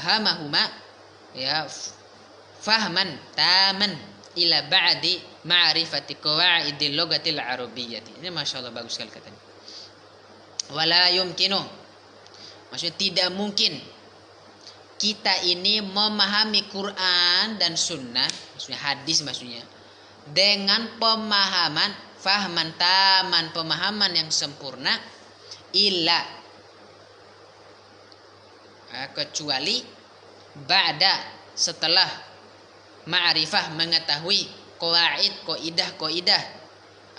yafhamahuma ya fahman taman ila ba'di ma'rifati qawaidil lughatil arabiyyati. Ini masyaallah bagus sekali katanya. Wala yumkinu, maksudnya tidak mungkin kita ini memahami Quran dan Sunnah, maksudnya hadis maksudnya, dengan pemahaman fahman taman, pemahaman yang sempurna, illa kecuali ba'da setelah ma'rifah mengetahui kaidah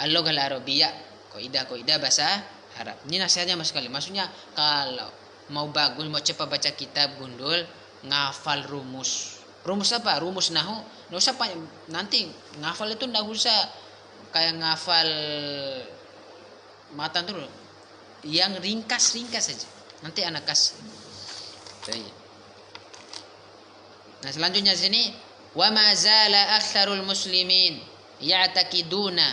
al-lughah al-arabiyyah, kaidah bahasa Arab. Ini nasihatnya Mas sekali. Maksudnya kalau mau bagus, mau cepat baca kitab gundul, ngafal rumus. Rumus apa? Rumus nahwu. Nggak usah nanti ngafal itu nggak usah kayak ngafal matan tuh. Yang ringkas saja. Nanti anak kasih. Nah, selanjutnya sini wa ma zala aktsarul muslimin ya'taqiduna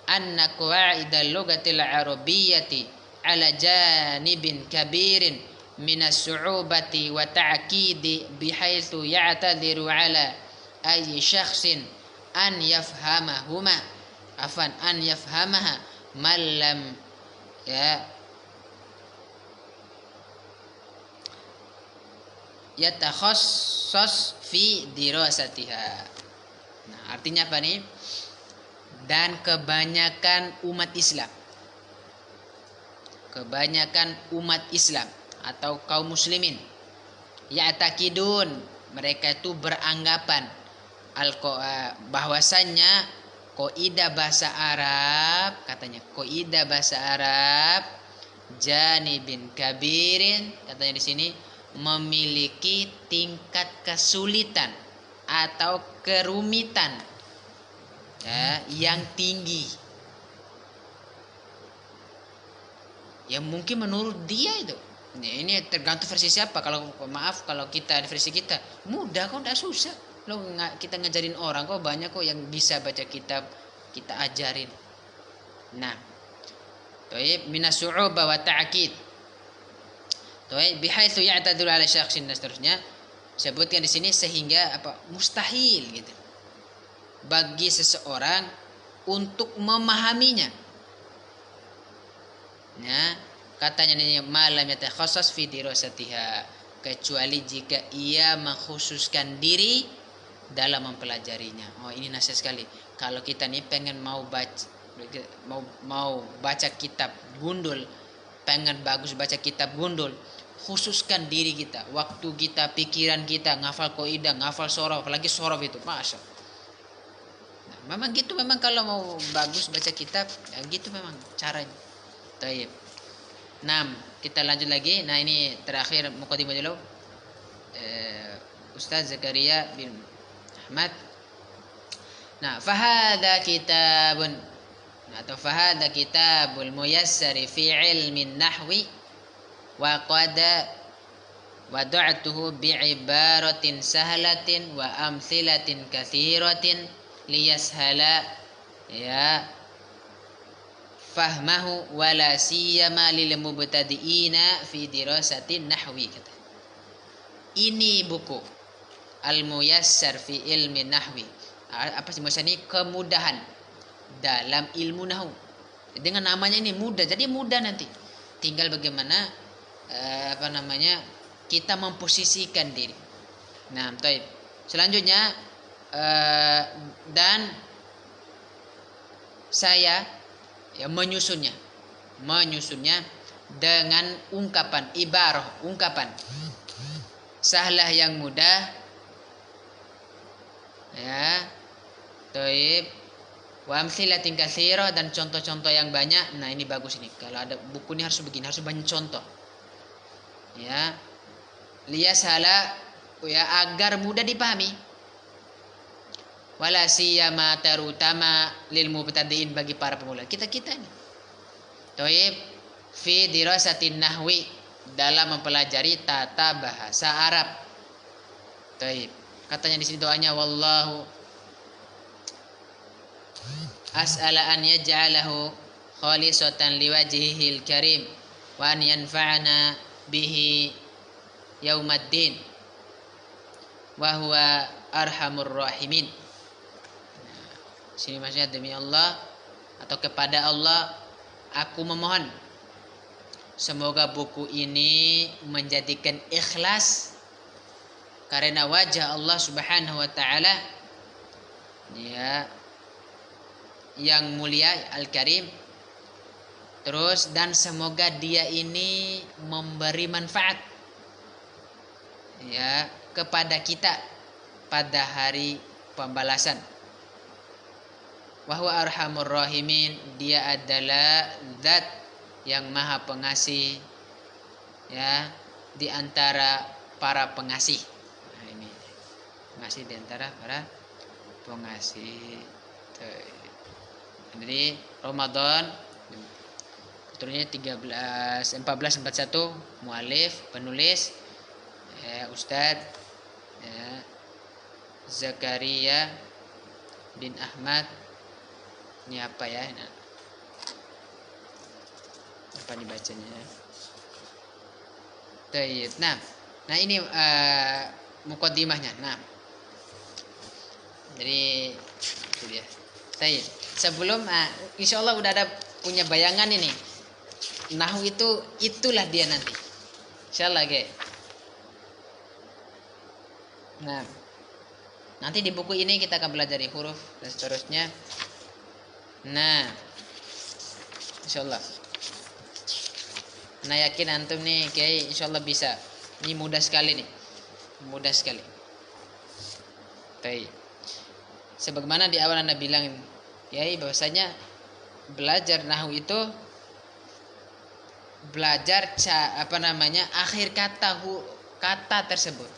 anna qawaidal lughatil arabiyyati ala janibin kabirin minas su'ubati wa ta'kidi bihaitsu ya'tadiru ala ayyi syakhsin an yafhamahuma an yafhamaha man lam yatakhassas fi dirasatiha. Nah, artinya apa nih? Dan kebanyakan umat Islam atau kaum muslimin ya'taqidun, mereka itu beranggapan bahwasannya kaidah bahasa Arab, katanya kaidah bahasa Arab janibin kabirin, katanya di sini memiliki tingkat kesulitan atau kerumitan yang tinggi. Ya mungkin menurut dia itu. Ini tergantung versi siapa. Kalau kita versi kita mudah kok, tidak susah. Kita ngajarin orang kok banyak kok yang bisa baca kitab, kita ajarin. Nah, toib minas su'ubah wa ta'kid. Toib bihaitsu ya'tadiru ala syakhsin, dan seterusnya. Sebutkan di sini sehingga mustahil gitu bagi seseorang untuk memahaminya. Nah, katanya ini malam yatakhassas fi dirasatiha, kecuali jika ia mengkhususkan diri dalam mempelajarinya. Oh, ini nasihat sekali. Kalau kita nih pengen mau baca kitab gundul, pengen bagus baca kitab gundul, khususkan diri kita, waktu kita, pikiran kita, ngafal kaidah, ngafal sorof, apalagi sorof itu, masya. Nah, memang gitu, memang kalau mau bagus baca kitab, ya gitu memang caranya. Taib. 6, kita lanjut lagi. Nah, ini terakhir muqaddimah dulu. Ustaz Zakaria bin Ahmad. Nah, fahada kitabun atau fahada kitabul muyassari fi ilmin nahwi wa qad wada'tuhu bi ibaratin sahlatin wa amthilatin katsiratin liyashala fahmahu wala siyama lil mubtadi'ina fi dirasatin nahwi. Ini buku Al-Muyassar fi ilmi nahwi. Apa sih maksudnya? Kemudahan dalam ilmu nahwu. Dengan namanya ini mudah, jadi mudah nanti. Tinggal bagaimana kita memposisikan diri. Nah, taib. Selanjutnya dan saya menyusunnya dengan ungkapan sahlah yang mudah, taib, wa amtsilatin katsirah, dan contoh-contoh yang banyak. Nah, ini bagus ini. Kalau ada buku ini harus begini, harus banyak contoh. Liyashala, agar mudah dipahami. Wala siyama, terutama lil mubtadi'in, bagi para pemula. Kita ini. Taib fi dirasatin nahwi, dalam mempelajari tata bahasa Arab. Taib. Katanya di sini doanya, wallahu as'ala an yaj'alahu khalisatan liwajhihil karim wa an yanfa'ana bihi yaumaddin. wa huwa arhamur rahimin. Sini maksudnya demi Allah atau kepada Allah aku memohon semoga buku ini menjadikan ikhlas karena wajah Allah Subhanahu wa taala ya yang mulia Al-Karim. Terus dan semoga dia ini memberi manfaat ya kepada kita pada hari pembalasan. Wa huwa arhamur rahimin, dia adalah zat yang maha pengasih ya di antara para pengasih. Nah, ini pengasih di antara para pengasih. Jadi Ramadan turunnya 1441 mualif penulis Ustadz Zakaria bin Ahmad. Ini apa ya? Apa dibacanya? Tayyib. Nah ini muqaddimahnya. Nah, jadi itu dia. Tayyib. Sebelum insyaallah udah ada punya bayangan ini. Nahwu itulah dia nanti. Insyaallah, guys. Nah, nanti di buku ini kita akan belajar huruf dan seterusnya. Nah, insyaallah. Nah, yakin antum nih, Kiai, insyaallah bisa. Ini mudah sekali nih. Mudah sekali. Baik. Sebagaimana di awal Anda bilang, Kiai, bahwasanya belajar nahwu itu belajar akhir kata tersebut.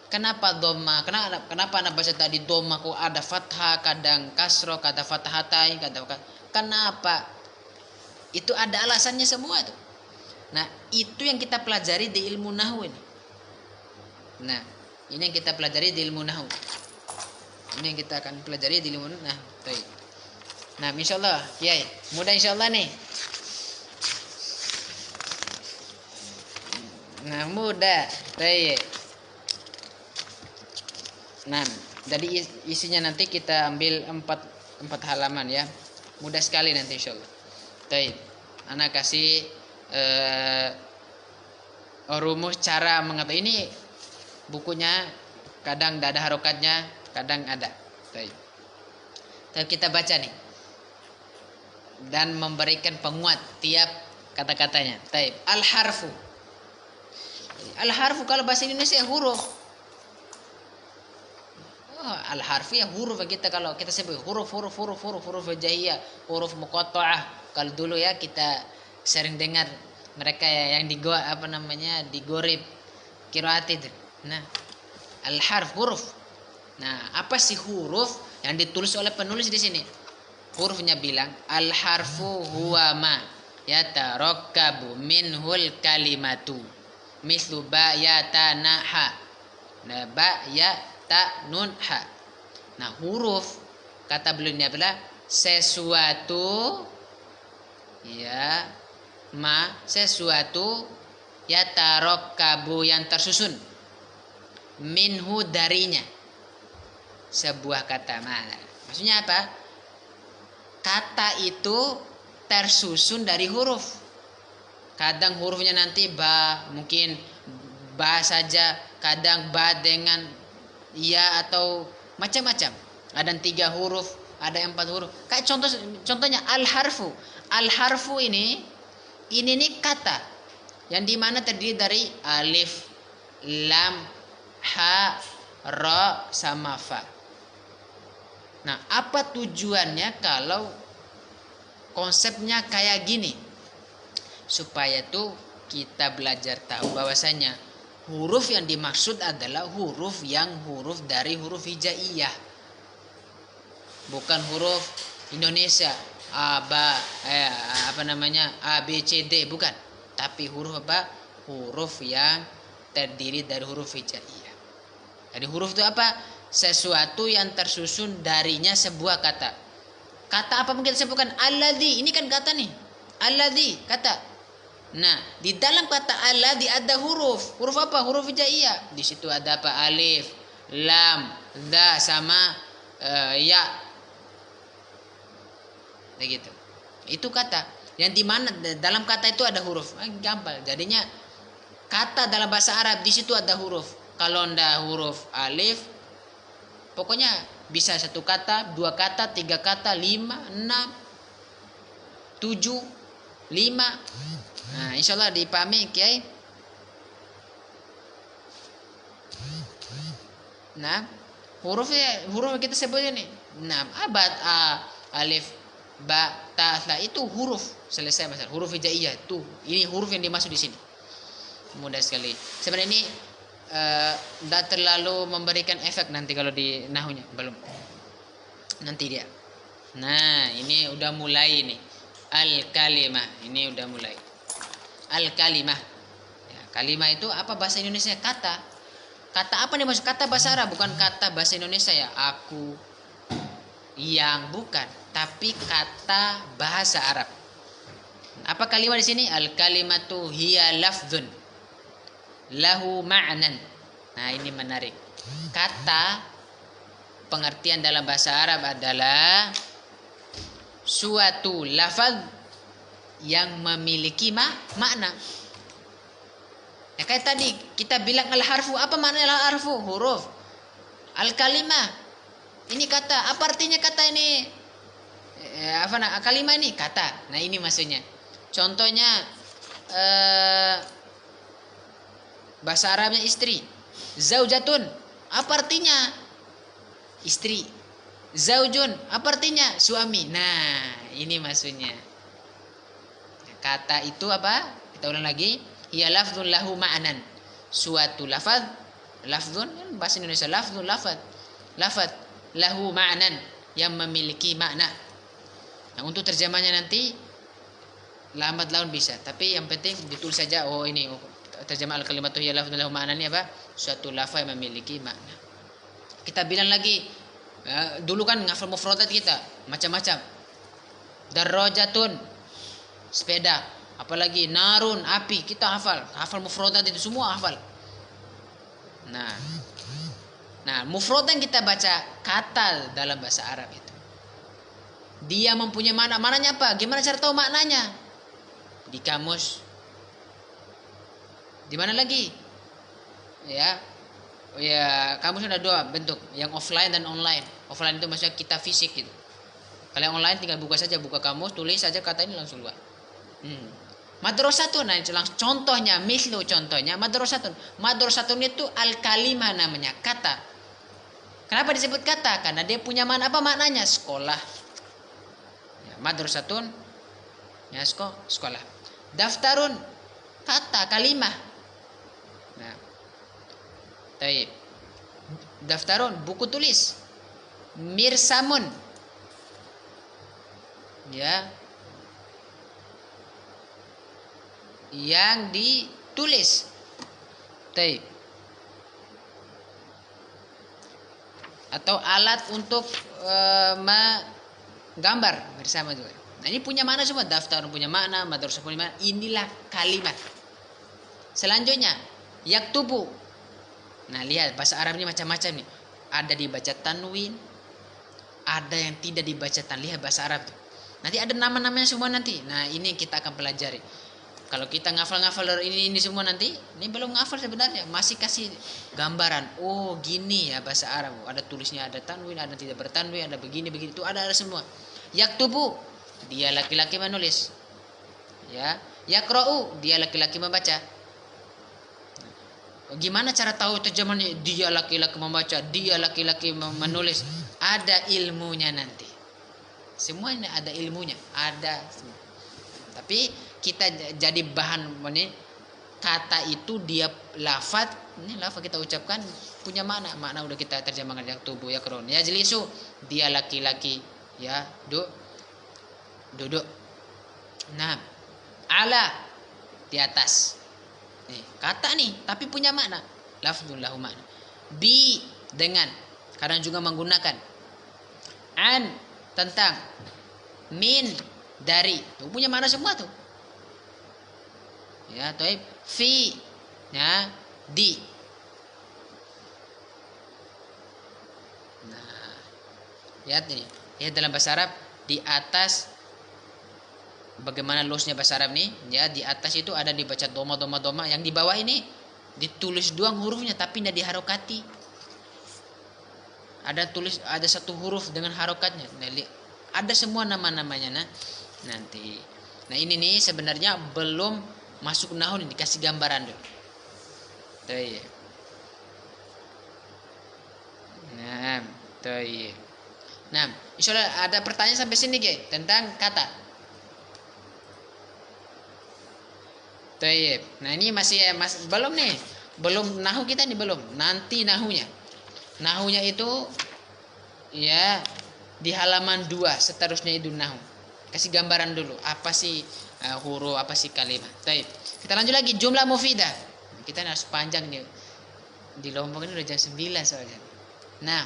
Kenapa dhamma? Kenapa Anda baca tadi dhamma kok ada fathah, kadang kasroh, kata fathatain, kenapa? Itu ada alasannya semua tuh. Nah, itu yang kita pelajari di ilmu nahwu ini. Nah, ini yang kita pelajari di ilmu nahwu. Ini yang kita akan pelajari di ilmu nahwu. Baik. Nah, insyaallah, Kiai, mudah insyaallah nih. Nah, mudah. Baik. Nah, jadi isinya nanti kita ambil 4 halaman ya. Mudah sekali nanti insyaallah. Baik. Ana kasih rumus cara mengetahui ini bukunya kadang tidak ada harokatnya, kadang ada. Baik. Tapi kita baca nih. Dan memberikan penguat tiap kata-katanya. Baik. Al-harfu. Al-harfu kalau bahasa Indonesia huruf. Al-harfi ya huruf kita, kalau kita sebut huruf hijaiyah, huruf muqatta'ah. Kalau dulu ya kita sering dengar mereka yang digorib qiraat itu. Nah, al-harf huruf. Nah, apa sih huruf yang ditulis oleh penulis di sini? Hurufnya bilang al-harfu huwa ma yatarakkabu minhul kalimatu mislu ba ya ta na ha. Nah, ba ya ta nun ha. Nah, huruf kata beliau ini adalah sesuatu ya sesuatu ya tarakkabu yang tersusun minhu darinya sebuah kata. Maksudnya apa? Kata itu tersusun dari huruf. Kadang hurufnya nanti ba, mungkin ba saja, kadang ba dengan ya atau macam-macam. Ada 3 huruf, ada 4 huruf. Kayak contohnya al-harfu. Al-harfu ini nih kata yang dimana terdiri dari alif, lam, ha, ra sama fa. Nah, apa tujuannya kalau konsepnya kayak gini? Supaya tuh kita belajar tahu bahwasanya huruf yang dimaksud adalah huruf dari huruf hijaiyah. Bukan huruf Indonesia A B C D, bukan. Tapi huruf apa? Huruf yang terdiri dari huruf hijaiyah. Jadi huruf itu apa? Sesuatu yang tersusun darinya sebuah kata. Kata apa mungkin disebutkan? Alladzi, ini kan kata nih. Alladzi, kata. Nah, di dalam kata alladzi ada huruf. Huruf apa? Huruf hijaiyah. Di situ ada apa? Alif, lam, dha sama ya. Begitu. Itu kata. Yang di mana dalam kata itu ada huruf. Gampang. Jadinya kata dalam bahasa Arab di situ ada huruf. Kalau ndak huruf alif, pokoknya bisa satu kata, dua kata, tiga kata, 5, 6, 7, 5. Nah, insyaallah dipahami, Kiai. Nah, huruf kita sebut ini. Nah, abad a, alif, ba, ta, tha itu huruf. Selesai masalah. Huruf hijaiyah tuh. Ini huruf yang dimaksud di sini. Mudah sekali. Sebenarnya ini tidak terlalu memberikan efek nanti kalau di nahunya, belum. Nanti dia. Nah, ini udah mulai nih. Al-kalimah. Ini udah mulai. Al-kalimah. Ya, kalimah itu apa bahasa Indonesia? Kata. Kata apa nih maksud? Kata bahasa Arab, bukan kata bahasa Indonesia ya. Aku, yang, bukan. Tapi kata bahasa Arab. Apa kalimat di sini? Al-kalimatu hiya lafdzun lahu ma'nan. Nah, ini menarik. Kata pengertian dalam bahasa Arab adalah suatu lafaz yang memiliki makna. Ya, kayak tadi kita bilang al-harfu, apa makna al-harfu? Huruf. Al-kalimah, ini kata. Apa artinya kata ini? Kalimah ini kata. Nah, ini maksudnya. Contohnya bahasa Arabnya istri. Zaujatun, apa artinya? Istri. Zaujun, apa artinya? Suami. Nah, ini maksudnya. Kata itu apa? Kita ulang lagi. Hiya lafdzun lahu ma'nan. Suatu lafaz, lafdzun bahasa Indonesia, lafdzun lafaz. Lafaz lahu ma'nan, yang memiliki makna. Nah, untuk terjemahnya nanti lambat laun bisa, tapi yang penting ditulis saja. Oh, ini terjemah al-kalimatu hiya lafdzun lahu ma'nan, ini apa? Suatu lafaz yang memiliki makna. Kita bilang lagi, dulu kan ngafal mufradat kita macam-macam. Darajatun, sepeda. Apalagi narun, api. Kita hafal mufradat itu semua hafal. Nah, mufradat yang kita baca kata dalam bahasa Arab itu, dia mempunyai makna. Maknanya apa? Gimana cara tahu maknanya? Di kamus. Di mana lagi? Ya, kamus ada dua bentuk, yang offline dan online. Offline itu maksudnya kita fisik gitu. Kalau yang online tinggal buka saja, buka kamus, tulis saja kata ini langsung keluar. Madrasatun, nah contohnya, contohnya madrasatun. Madrasatun itu al-kalimah namanya, kata. Kenapa disebut kata? Karena dia punya makna. Apa maknanya? Sekolah. Ya, madrasatun, ya sekolah. Daftarun, kata, kalimah. Nah, taib. Daftarun, buku tulis. Mirsamun, ya, yang ditulis. Taib. Atau alat untuk menggambar bersama juga. Nah, ini punya makna semua. Daftar punya makna, madrasah punya makna. Inilah kalimat. Selanjutnya, yaktubu. Nah, lihat bahasa Arabnya macam-macam nih. Ada dibaca tanwin, ada yang tidak dibaca tanwin. Lihat bahasa Arab tuh. Nanti ada nama-namanya semua nanti. Nah, ini kita akan pelajari. Kalau kita ngafal-ngafal ini semua nanti, ini belum ngafal sebenarnya, masih kasih gambaran. Oh, gini ya bahasa Arab. Ada tulisnya, ada tanwin, ada tidak bertanwin, ada begini itu ada semua. Yaktubu, dia laki-laki menulis. Ya, yaqra'u, dia laki-laki membaca. Gimana cara tahu terjemahannya? Dia laki-laki membaca, dia laki-laki menulis. Ada ilmunya nanti. Semuanya ada ilmunya, ada semua. Tapi kita jadi bahan ini, kata itu dia lafaz, ini lafaz kita ucapkan punya makna udah kita terjemahkan. Yang tubuh ya kron ya jelisu, dia laki-laki ya duduk. Nah, ala, di atas. Nih, kata nih tapi punya makna, lafzul lahu makna. Bi, dengan, kadang juga menggunakan. An, tentang. Min, dari, tuh punya makna semua tuh. Ya, toib fi, ya, di. Nah, lihat ini. Lihat dalam bahasa Arab di atas bagaimana luasnya bahasa Arab nih, ya, di atas itu ada dibaca doma, yang di bawah ini ditulis doang hurufnya tapi tidak diharokati. Ada satu huruf dengan harokatnya. Nah, ada semua nama-namanya. Nanti. Nah, ini nih sebenarnya belum masuk nahwu nih, dikasih gambaran dulu. Tuh. Nah, tuh. Nah, insyaallah ada pertanyaan sampai sini, guys, tentang kata. Tuh. Nah, ini masih belum nih. Belum nahwu kita nih, belum. Nanti nahunya. Nahunya itu ya di halaman 2 seterusnya itu nahu. Kasih gambaran dulu apa sih huruf, apa sih kalimat. Baik. Kita lanjut lagi jumlah mufidah. Kita harus panjang nih. Di Lombok ini udah jam 9 soalnya. Nah,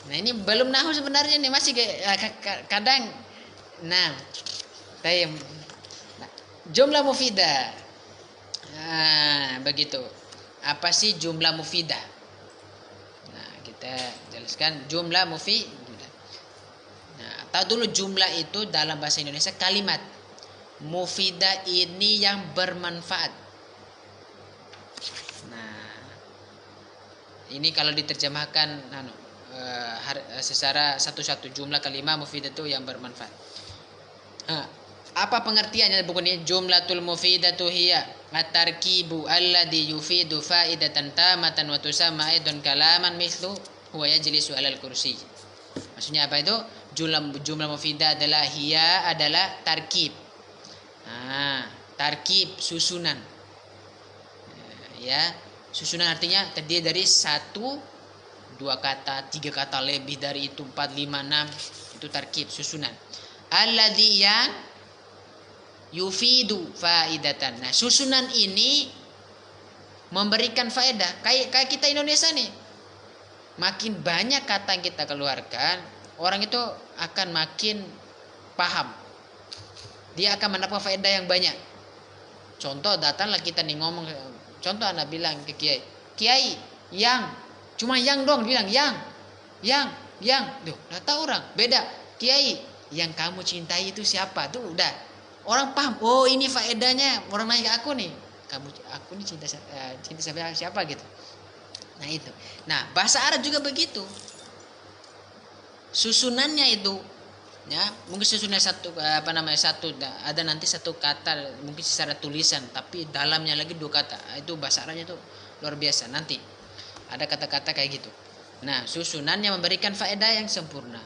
ini belum nahu sebenarnya nih, masih kadang. Nah, baik. Nah, jumlah mufidah. Nah, begitu. Apa sih jumlah mufidah? Nah, kita jelaskan jumlah mufidah. Nah, tahu dulu jumlah itu dalam bahasa Indonesia kalimat. Mufidah ini yang bermanfaat. Nah, ini kalau diterjemahkan secara satu-satu, jumlah kalimat mufidah itu yang bermanfaat. Apa pengertiannya buku ini? Jumlatul mufidatu hiya at-tarkibu alladhi yufidu faidatan tamatan wa tusamma aidan kalaman mithlu huwa yajlisu 'alal kursi. Maksudnya apa itu? Jumlah mufidah adalah tarkib. Tarkib susunan. Ya, susunan artinya terdiri dari 1, 2 kata, 3 kata, lebih dari itu 4, 5, 6. Itu tarkib, susunan. Alladhi yang yufidu faidatan. Nah, susunan ini memberikan faedah. Kayak kita Indonesia nih. Makin banyak kata yang kita keluarkan, orang itu akan makin paham. Dia akan mendapat faedah yang banyak. Contoh, datanglah kita nih ngomong. Contoh anak bilang ke kiai, "Kiai, yang." Cuma yang dong, bilang yang. Duh, udah tahu orang. Beda. "Kiai, yang kamu cintai itu siapa?" Tuh udah. Orang paham, oh ini faedahnya orang nanya ke aku nih. Aku nih cinta siapa gitu. Nah itu. Nah, bahasa Arab juga begitu. Susunannya itu, ya, mungkin susunannya satu ada nanti satu kata mungkin secara tulisan, tapi dalamnya lagi 2 kata. Itu bahasa Arabnya tuh luar biasa. Nanti ada kata-kata kayak gitu. Nah, susunannya memberikan faedah yang sempurna.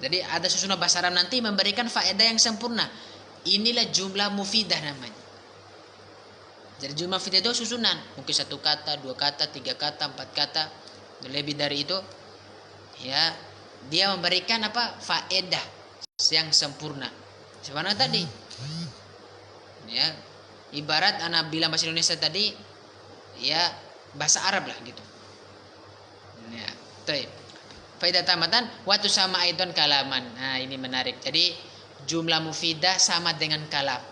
Jadi ada susunan bahasa Arab nanti memberikan faedah yang sempurna. Inilah jumlah mufidah namanya. Jadi jumlah mufidah itu susunan, mungkin 1 kata, 2 kata, 3 kata, 4 kata, lebih dari itu. Ya, dia memberikan apa? Faedah yang sempurna. Sebenarnya tadi, ya, ibarat anak bilang bahasa Indonesia tadi, ya bahasa Arab lah gitu. Ya, baik. Faedah tamatan waktu sama aidon kalaman. Nah, ini menarik. Jadi jumlah mufidah sama dengan kalam.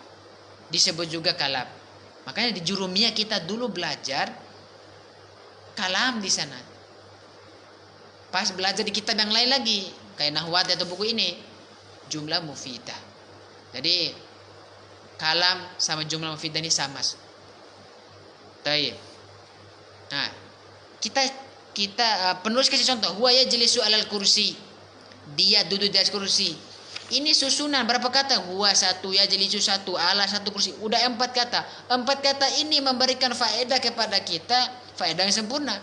Disebut juga kalam. Makanya di jurumiyah kita dulu belajar kalam di sana. Pas belajar di kitab yang lain lagi, kayak Nahwat atau buku ini, jumlah mufidah. Jadi kalam sama jumlah mufidah ini sama. Baik. Nah, kita penulis kasih contoh, huwa yajlisu 'alal kursi. Dia duduk di atas kursi. Ini susunan berapa kata? Huwa 1, yajlisu 1, ala 1 kursi. Udah 4 kata. 4 kata ini memberikan faedah kepada kita, faedah yang sempurna.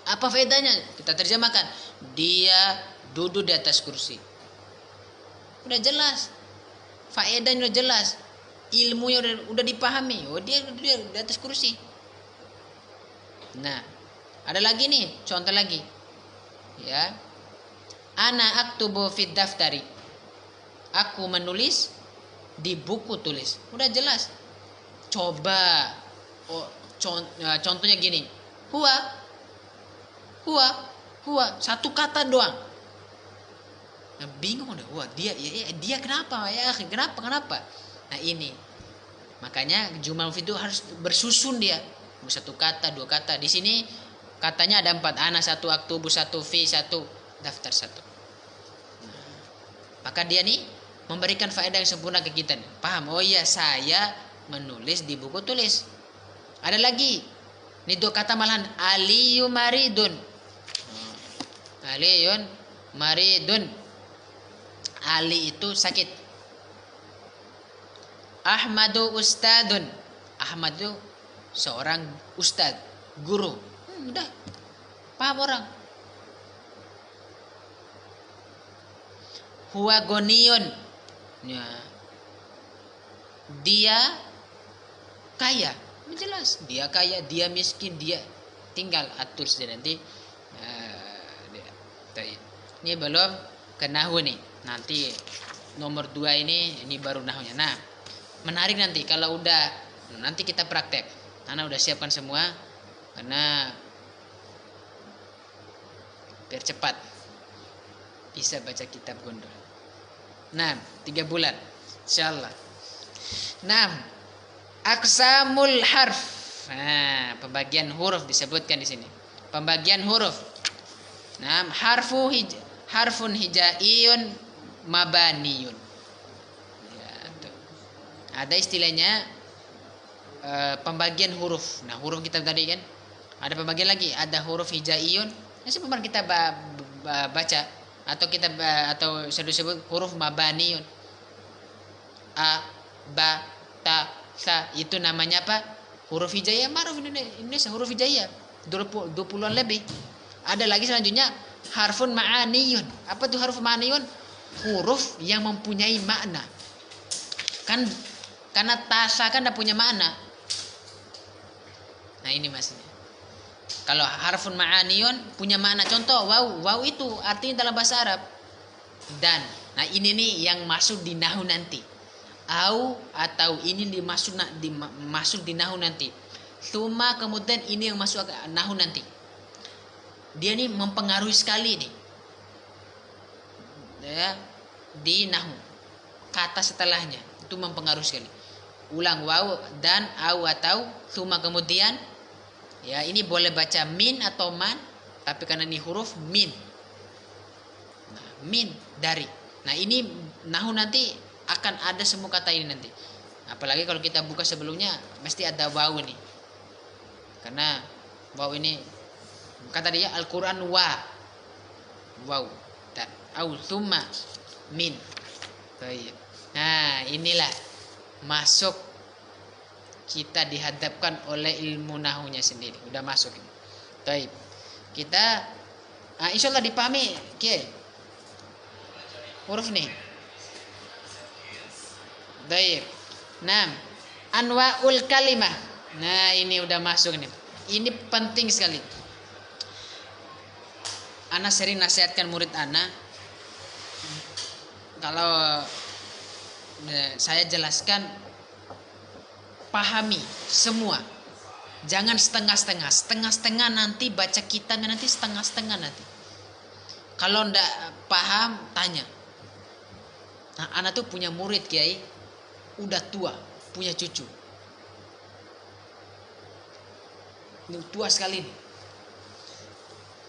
Apa faedahnya? Kita terjemahkan. Dia duduk di atas kursi. Udah jelas. Faedahnya udah jelas. Ilmunya udah dipahami. Oh, dia duduk di atas kursi. Nah, ada lagi nih, contoh lagi. Ya. Ana aktubu fid daftari. Aku menulis di buku tulis. Udah jelas. Coba contohnya gini. Huwa 1 kata doang. Nah, bingung udah. Wah, dia kenapa ya? Kenapa? Nah, ini. Makanya jumal mufid itu harus bersusun dia. Satu kata, dua kata. Di sini katanya ada 4, ana 1, aktubu 1, fi 1, daftar 1. Maka dia nih memberikan faedah yang sempurna ke kita nih. Paham? Oh iya, saya menulis di buku tulis. Ada lagi. Ini 2 kata malahan, Aliyu maridun. Aliyun maridun. Ali itu sakit. Ahmadu ustadun. Ahmad itu seorang ustad, guru. Udah. Paham orang. Huwa goniyun. Ya. Dia kaya. Jelas. Dia kaya, dia miskin, dia tinggal atur saja nanti. Ini belum ke nahu nih. Nanti nomor 2 ini baru nahunya. Nah, menarik nanti kalau udah nanti kita praktek. Ana udah siapkan semua karena biar cepat bisa baca kitab gondol. Nah, 3 bulan insyaallah. Nah, aqsamul harf. Nah, pembagian huruf disebutkan di sini. Pembagian huruf. Nah, harfun hijaiyun mabaniyun. Ya, ada istilahnya pembagian huruf. Nah, huruf kita tadi kan ada pembagian lagi, ada huruf hijaiyun. Yang sebelum kita baca atau kita atau disebut huruf mabaniyun. A, ba, ta, sa, itu namanya apa? Huruf hijaiyah, ma'ruf Indonesia huruf hijaiyah. 20-an lebih. Ada lagi selanjutnya harfun ma'aniyun. Apa tuh haruf ma'aniyun? Huruf yang mempunyai makna. Kan karena tasa kan tidak punya makna. Nah, ini maksudnya. Kalau harfun ma'aniyun punya makna, contoh waw. Waw itu artinya dalam bahasa Arab dan. Nah, ini nih yang masuk di nahu nanti. Au atau ini masuk di nahu nanti. Suma kemudian ini yang masuk ke nahu nanti. Dia nih mempengaruhi sekali nih. Ya, di nahu. Kata setelahnya itu mempengaruhi sekali. Ulang waw dan au atau suma kemudian. Ya, ini boleh baca min atau man, tapi karena ini huruf min. Nah, min dari. Nah, ini nahu nanti akan ada semua kata ini nanti. Apalagi kalau kita buka sebelumnya mesti ada waw nih. Karena waw ini kata dia Al-Qur'an waw dan au thumma min. Baik. Nah, inilah masuk kita dihadapkan oleh ilmu nahunya sendiri. Udah masuk. Baik. Kita insyaallah dipahami huruf nih. Baik. 6. Anwaul kalimah. Nah, ini udah masuk nih. Ini penting sekali. Ana sering nasihatkan murid ana, kalau saya jelaskan, pahami semua. Jangan setengah-setengah. Setengah-setengah nanti baca kitabnya nanti setengah-setengah nanti. Kalau ndak paham, tanya. Nah, ana tuh punya murid Kiai, udah tua, punya cucu. Ini tua sekali nih.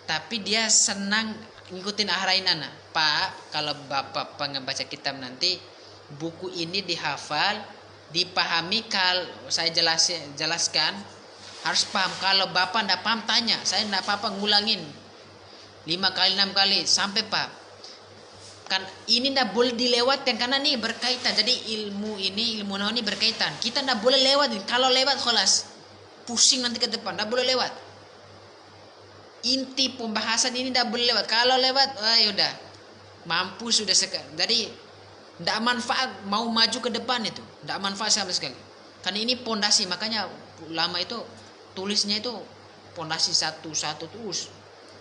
Tapi dia senang ngikutin arahin ana. Pak, kalau bapak pengen baca kitab nanti, buku ini dihafal, dipahami. Kalau saya jelaskan, harus paham. Kalau bapak ndak paham, tanya. Saya ndak apa-apa ngulangin 5 kali 6 kali sampai paham. Kan ini ndak boleh dilewatkan karena nih berkaitan. Jadi ilmu nahu ini berkaitan. Kita ndak boleh lewat. Kalau lewat kholas, pusing nanti ke depan. Ndak boleh lewat. Inti pembahasan ini ndak boleh lewat. Kalau lewat, udah mampus sudah sekarang. Jadi ndak manfaat mau maju ke depan itu. Ndak manfaat sama sekali. Karena ini pondasi, makanya ulama itu tulisnya itu pondasi satu-satu terus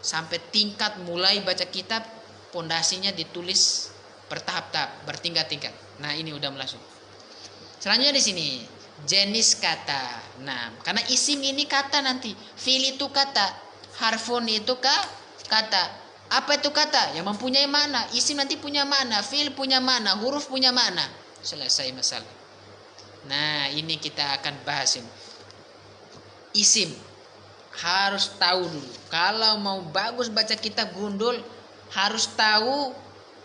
sampai tingkat mulai baca kitab, pondasinya ditulis bertahap-tahap, bertingkat-tingkat. Nah, ini udah langsung. Selanjutnya di sini jenis kata. Nah, karena isim ini kata nanti, fi'il itu kata, harfun itu kata. Apa itu kata? Yang mempunyai makna. Isim nanti punya makna, fi'il punya makna, huruf punya makna. Selesai masalah. Nah, ini kita akan bahas ini. Isim harus tahu dulu. Kalau mau bagus baca kitab gundul, harus tahu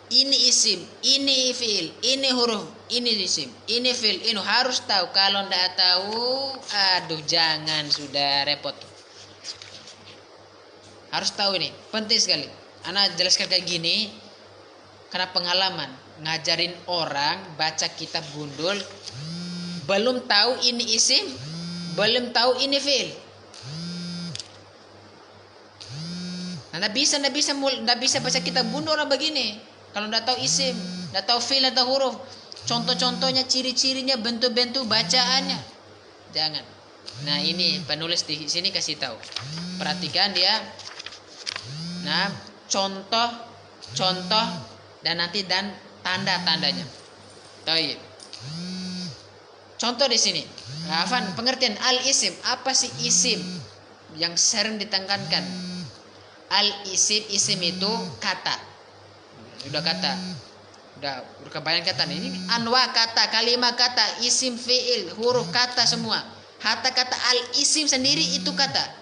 ini isim, ini fiil, ini huruf, ini isim, ini fiil, ini harus tahu. Kalau tidak tahu, aduh jangan, sudah repot. Harus tahu ini, penting sekali. Anak jelaskan kayak gini karena pengalaman ngajarin orang baca kitab gundul, belum tahu ini isim, belum tahu ini fiil. Nah, nggak bisa baca kitab gundul orang begini. Kalau nggak tahu isim, nggak tahu fiil, nggak tahu huruf, contoh-contohnya, ciri-cirinya, bentuk-bentuk bacaannya, jangan. Nah, ini penulis di sini kasih tahu. Perhatikan dia. Nah, contoh dan tanda-tandanya. Baik. Contoh di sini. Afan, pengertian al-isim. Apa sih isim yang sering ditekankan? Al-isim itu kata. Sudah kata. Udah kebayang kata ini anwa kata, kalimat kata, isim, fiil, huruf kata semua. Hatta kata al-isim sendiri itu kata.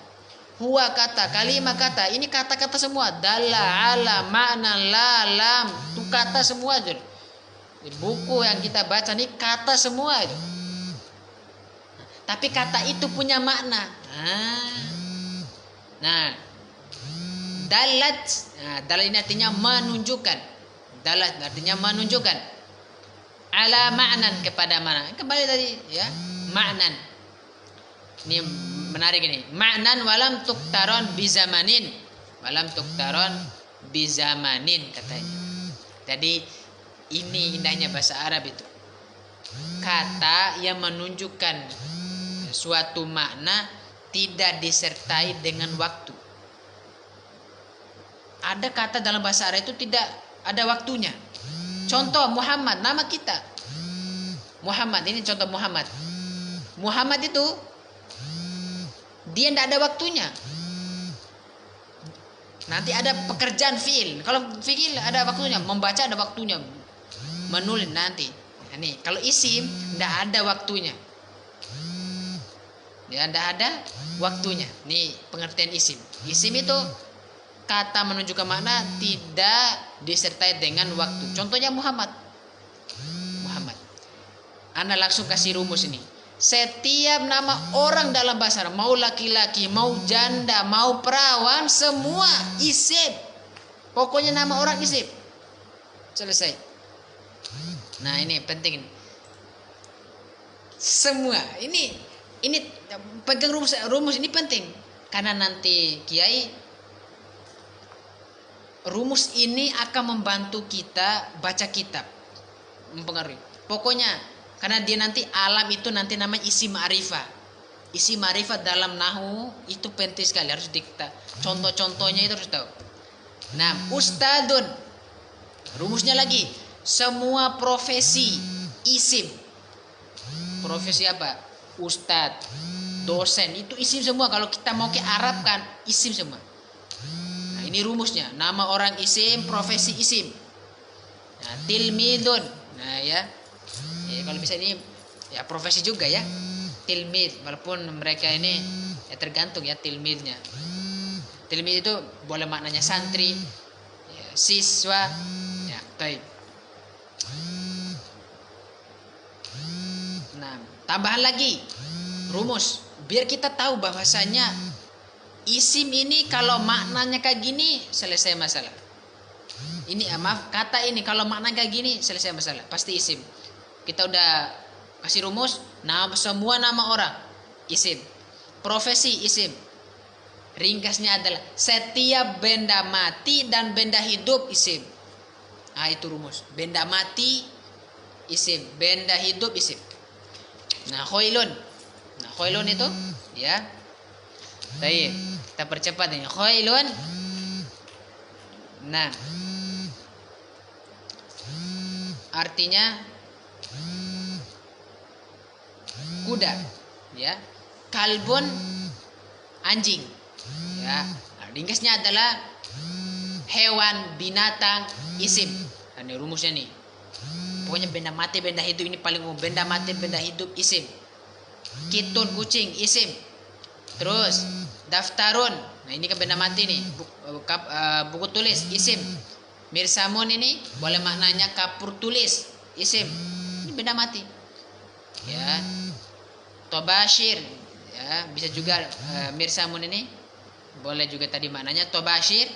Huwa kata, kalimat kata, ini kata-kata semua. Dalla, ala, makna, la, lam, itu kata semua aja. Di buku yang kita baca ini kata semua aja. Tapi kata itu punya makna. Nah, dalat, dalat ini artinya menunjukkan. Dalat artinya menunjukkan. Ala ma'nan, kepada mana? Kembali tadi ya, ma'nan. Ini menarik ini. Ma'nan walam tuktaron bizamanin. Walam tuktaron bizamanin katanya. Jadi ini indahnya bahasa Arab itu. Kata yang menunjukkan suatu makna tidak disertai dengan waktu. Ada kata dalam bahasa Arab itu tidak ada waktunya. Contoh Muhammad, nama kita. Muhammad, ini contoh Muhammad. Muhammad itu dia tidak ada waktunya. Nanti ada pekerjaan fiil. Kalau fiil ada waktunya, membaca ada waktunya, menulis nanti. Nah, nih, kalau isim tidak ada waktunya. Ya, tidak ada waktunya. Nih pengertian isim. Isim itu kata menunjukkan makna tidak disertai dengan waktu. Contohnya Muhammad. Muhammad. Anda langsung kasih rumus ini. Setiap nama orang dalam bahasa Arab, mau laki-laki, mau janda, mau perawan, semua isim. Pokoknya nama orang isim. Selesai. Nah, ini penting. Semua ini pegang rumus ini penting karena nanti kiai rumus ini akan membantu kita baca kitab, mempengaruhi. Pokoknya karena dia nanti alam itu nanti namanya isim ma'rifah. Isim ma'rifah dalam nahwu itu penting sekali, harus dikta. Contoh-contohnya itu harus tahu. Nah, ustadun. Rumusnya lagi, semua profesi isim. Profesi apa? Ustad, dosen, itu isim semua. Kalau kita mau ke Arab kan isim semua. Nah, ini rumusnya. Nama orang isim, profesi isim. Nah, tilmidun. Nah, ya, kalau bisa ini ya profesi juga ya. Tilmid, walaupun mereka ini ya tergantung ya tilmidnya. Tilmid itu boleh maknanya santri, ya, siswa, ya, baik. Nah, tambahan lagi rumus biar kita tahu bahwasanya isim ini kalau maknanya kayak gini selesai masalah. Ini maaf, kata ini kalau maknanya kayak gini selesai masalah, pasti isim. Kita udah kasih rumus, semua nama orang isim, profesi isim. Ringkasnya adalah setiap benda mati dan benda hidup isim. Nah, itu rumus. Benda mati isim, benda hidup isim. Nah, khailun. Nah, khailun itu ya. Baik, kita percepat ini. Khailun. Nah, artinya kuda, ya. Kalbun, anjing, ya. Nah, ringkasnya adalah hewan, binatang, isim. Nah, ini rumusnya nih. Pokoknya benda mati, benda hidup ini paling umum. Benda mati, benda hidup isim. Kitun, kucing, isim. Terus daftarun, nah ini kan benda mati nih. Buku tulis, isim. Mirsamun ini boleh maknanya kapur tulis, isim. Ini benda mati. Ya. Tobashir, ya, bisa juga mirsamun ini boleh juga tadi maknanya tobashir.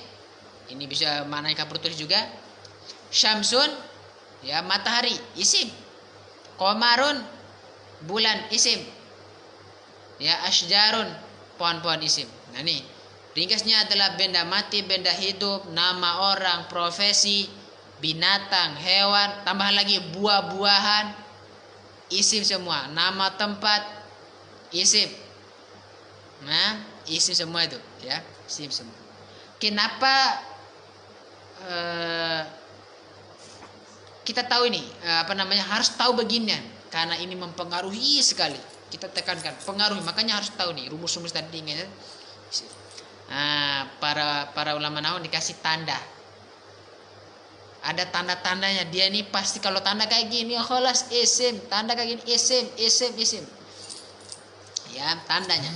Ini bisa maknanya kapur tulis juga. Syamsun, ya, matahari, isim. Qamarun, bulan, isim. Ya, asjarun, pohon-pohon, isim. Nah nih, ringkasnya adalah benda mati, benda hidup, nama orang, profesi, binatang, hewan, tambah lagi buah-buahan, isim semua. Nama tempat, isim. Nah, isim semua itu, ya, isim semua. Kenapa kita tahu ini harus tahu beginian, karena ini mempengaruhi sekali. Kita tekankan pengaruh, makanya harus tahu nih rumus-rumus tadi ingat. Para ulama nahwu dikasih tanda, ada tanda-tandanya. Dia ini pasti kalau tanda kayak gini kholas isim, tanda kayak gini isim. Ya, tandanya.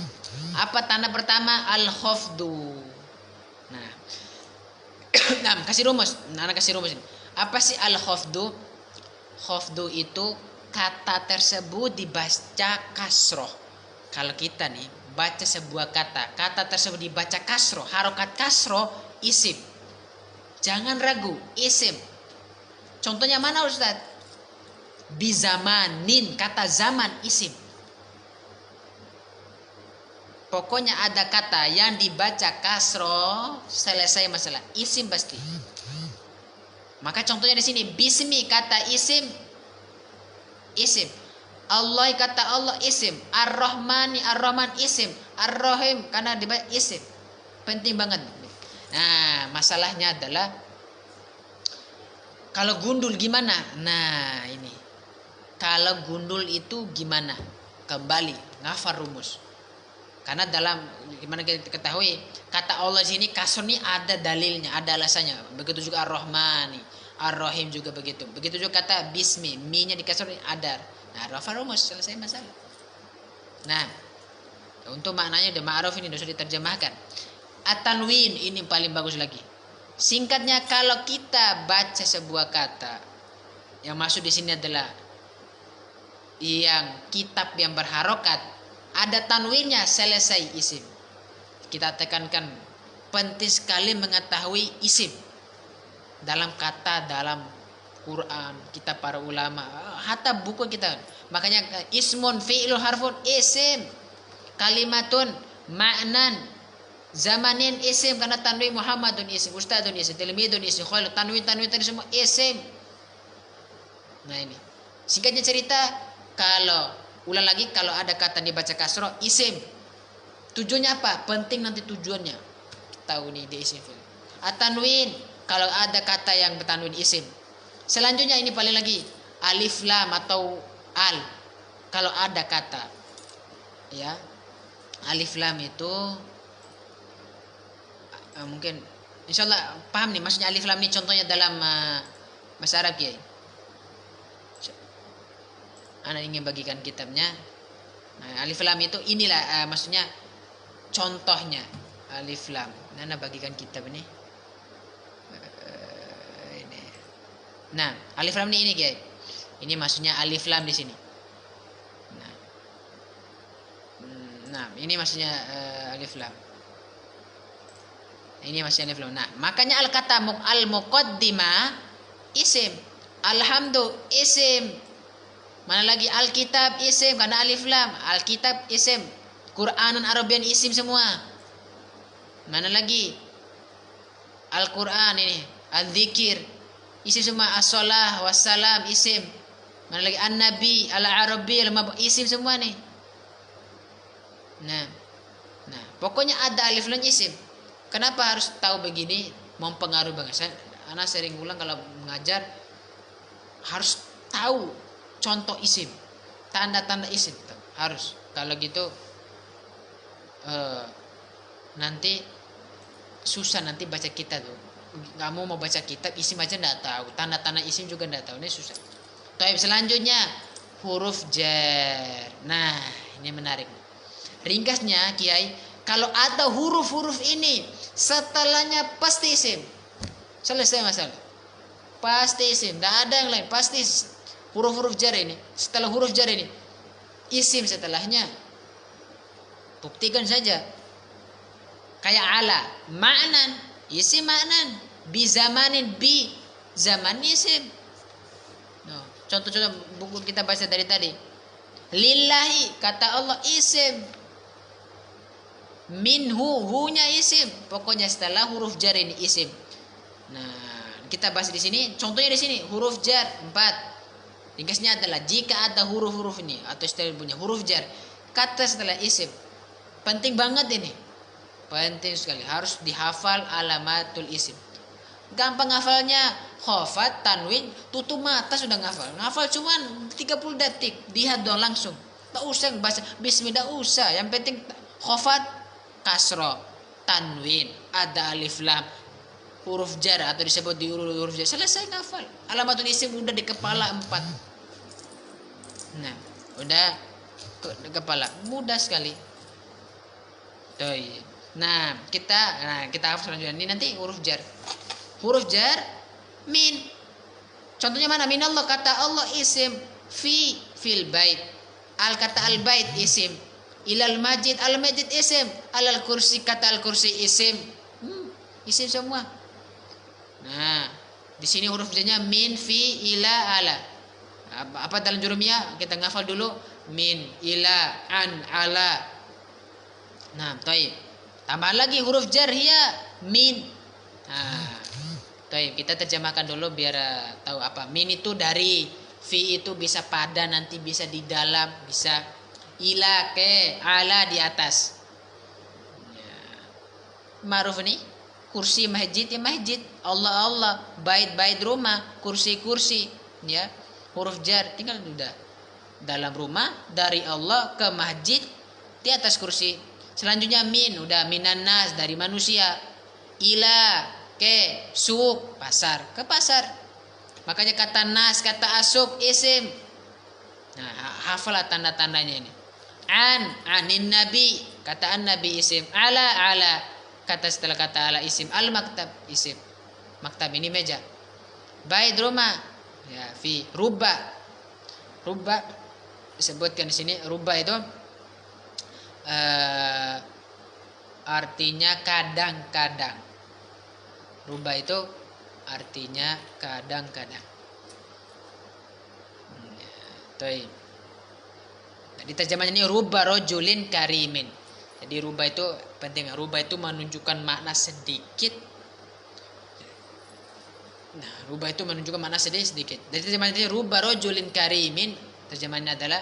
Apa tanda pertama? Al-khafdu. Nah, kasih rumus. Kasih rumus ini. Apa sih al-khafdu? Khafdu itu kata tersebut dibaca kasroh. Kalau kita nih baca sebuah kata tersebut dibaca kasroh, harokat kasroh, isim. Jangan ragu, isim. Contohnya mana Ustaz? Bizamanin, kata zaman, isim. Pokoknya ada kata yang dibaca kasroh, selesai masalah, isim pasti. Maka contohnya di sini bismi, kata isim. Allah, kata Allah, isim. Ar-Rahmani, Ar-Rahman, isim. Ar-Rahim, karena dibaca isim. Penting banget. Nah, masalahnya adalah kalau gundul gimana? Nah, ini. Kalau gundul itu gimana? Kembali ngafal rumus. Karena dalam gimana kita ketahui, kata Allah di sini kasr ini ada dalilnya, ada alasannya. Begitu juga Ar-Rahmani, Ar-Rahim juga begitu. Begitu juga kata bismi, mi-nya dikasr ada. Nah, rafa rumus, selesai masalah. Nah, untuk maknanya udah ma'ruf ini sudah diterjemahkan. At-tanwin ini paling bagus lagi. Singkatnya, kalau kita baca sebuah kata, yang masuk di sini adalah yang kitab yang berharokat, ada tanwinnya, selesai isim. Kita tekankan, penting sekali mengetahui isim dalam kata, dalam Quran, kita para ulama, hatta buku kita. Makanya ismun, fi'lun, harfun, isim. Kalimatun, ma'nan, zamanin, isim. Karena tanwin Muhammadun isim, ustadun isim, tilmidun isim, khail, tanwin tadi semua isim. Nah ini, singkatnya cerita, kalau ulang lagi, kalau ada kata dibaca kasroh, isim. Tujuannya apa? Penting nanti tujuannya. Tahu nih dia isim. At-tanwin, kalau ada kata yang bertanwin, isim. Selanjutnya ini paling lagi alif lam atau al. Kalau ada kata, ya, alif lam itu mungkin insyaallah paham nih maksudnya alif lam ini, contohnya dalam bahasa Arab ya. Ana ingin bagikan kitabnya. Nah, alif lam itu inilah maksudnya contohnya alif lam. Ana bagikan kitab ini. Nah, alif lam ini guys. Ini maksudnya alif lam di sini. Nah, ini maksudnya alif lam. Ini maksudnya alif lam. Nah, makanya al-kata al-muqaddimah isim. Alhamdu isim. Mana lagi al-kitab isim karena alif lam. Al-kitab isim. Qur'anun Arabian isim semua. Mana lagi? Al-Qur'an ini, al-dzikir isim semua, as-shalah wassalam isim. Mana lagi an-nabi, al-arabi, isim semua nih. Nah, pokoknya ada alif lam isim. Kenapa harus tahu begini? Mempengaruhi banget. Anak sering ulang kalau mengajar harus tahu contoh isim, tanda-tanda isim harus. Kalau gitu nanti susah nanti baca kitab tuh. Nggak mau baca kitab isim aja nggak tahu, tanda-tanda isim juga nggak tahu, ini susah. Taib, selanjutnya huruf jar. Nah, ini menarik. Ringkasnya Kiai, kalau ada huruf-huruf ini setelahnya pasti isim. Selesai masalah. Pasti isim, tidak ada yang lain, pasti huruf-huruf jar ini. Setelah huruf jar ini isim setelahnya. Buktikan saja. Kayak ala, ma'nan, isim ma'nan, bi zamanin, bi zaman isim. No. Contoh-contoh buku kita baca dari tadi. Lillahi, kata Allah isim. Minhu, hunya isim. Pokoknya setelah huruf jar ini isim. Nah, kita bahas di sini. Contohnya di sini huruf jar 4. Ringkasnya adalah jika ada huruf-huruf ini atau istilah punya huruf jar kata setelah isim. Penting banget ini. Penting sekali, harus dihafal alamatul isim. Gampang hafalnya, khafat, tanwin, tutup mata sudah ngafal. Ngafal cuman 30 detik, lihat doang langsung. Tak usah baca bismillah, usah. Yang penting khafat, kasro, tanwin, ada alif lam, huruf jar atau disebut di huruf jar, selesai ngafal. Alamatul isim udah di kepala 4. Nah, udah di kepala, mudah sekali. Tuh. Nah, kita hafal selanjutnya. Ini nanti huruf jar. Huruf jar min. Contohnya mana? Min Allah, kata Allah isim. Fil bait. Al kata al bait isim. Ilal majid, al majid isim. Alal kursi, kata al kursi isim. Isim semua. Nah, di sini huruf jarnya min, fi, ila, ala. Apa dalam jurumiyah? Kita ngafal dulu. Min, ila, an, ala. Nah, taib. Tambah lagi huruf jar hiya min. Nah, taib. Kita terjemahkan dulu biar tahu apa. Min itu dari, fi itu bisa pada, nanti bisa di dalam, bisa ila, ke, ala di atas. Ya. Ma'ruf nih. Kursi masjid ya masjid, Allah Allah, bait rumah, kursi ya. Huruf jar tinggal udah dalam rumah, dari Allah ke masjid, di atas kursi. Selanjutnya min, udah minan nas, dari manusia. Ila, ke, suq, pasar, ke pasar. Makanya kata nas, kata asuk isim. Nah, hafal tanda-tandanya ini. Anin nabi, kata an nabi isim. Ala, kata setelah kata ala isim. Al maktab isim. Maktab ini meja. Bait rumah. Ya, fi rubba disebutkan di sini. Rubba itu artinya kadang-kadang. Rubba itu artinya kadang-kadang. Toib. Jadi terjemahannya ini rubba rojulin karimin. Jadi rubah itu penting. Rubah itu menunjukkan makna sedikit. Nah, rubah itu menunjukkan makna sedikit. Jadi terjemahannya rubah rojulin karimin. Terjemahannya adalah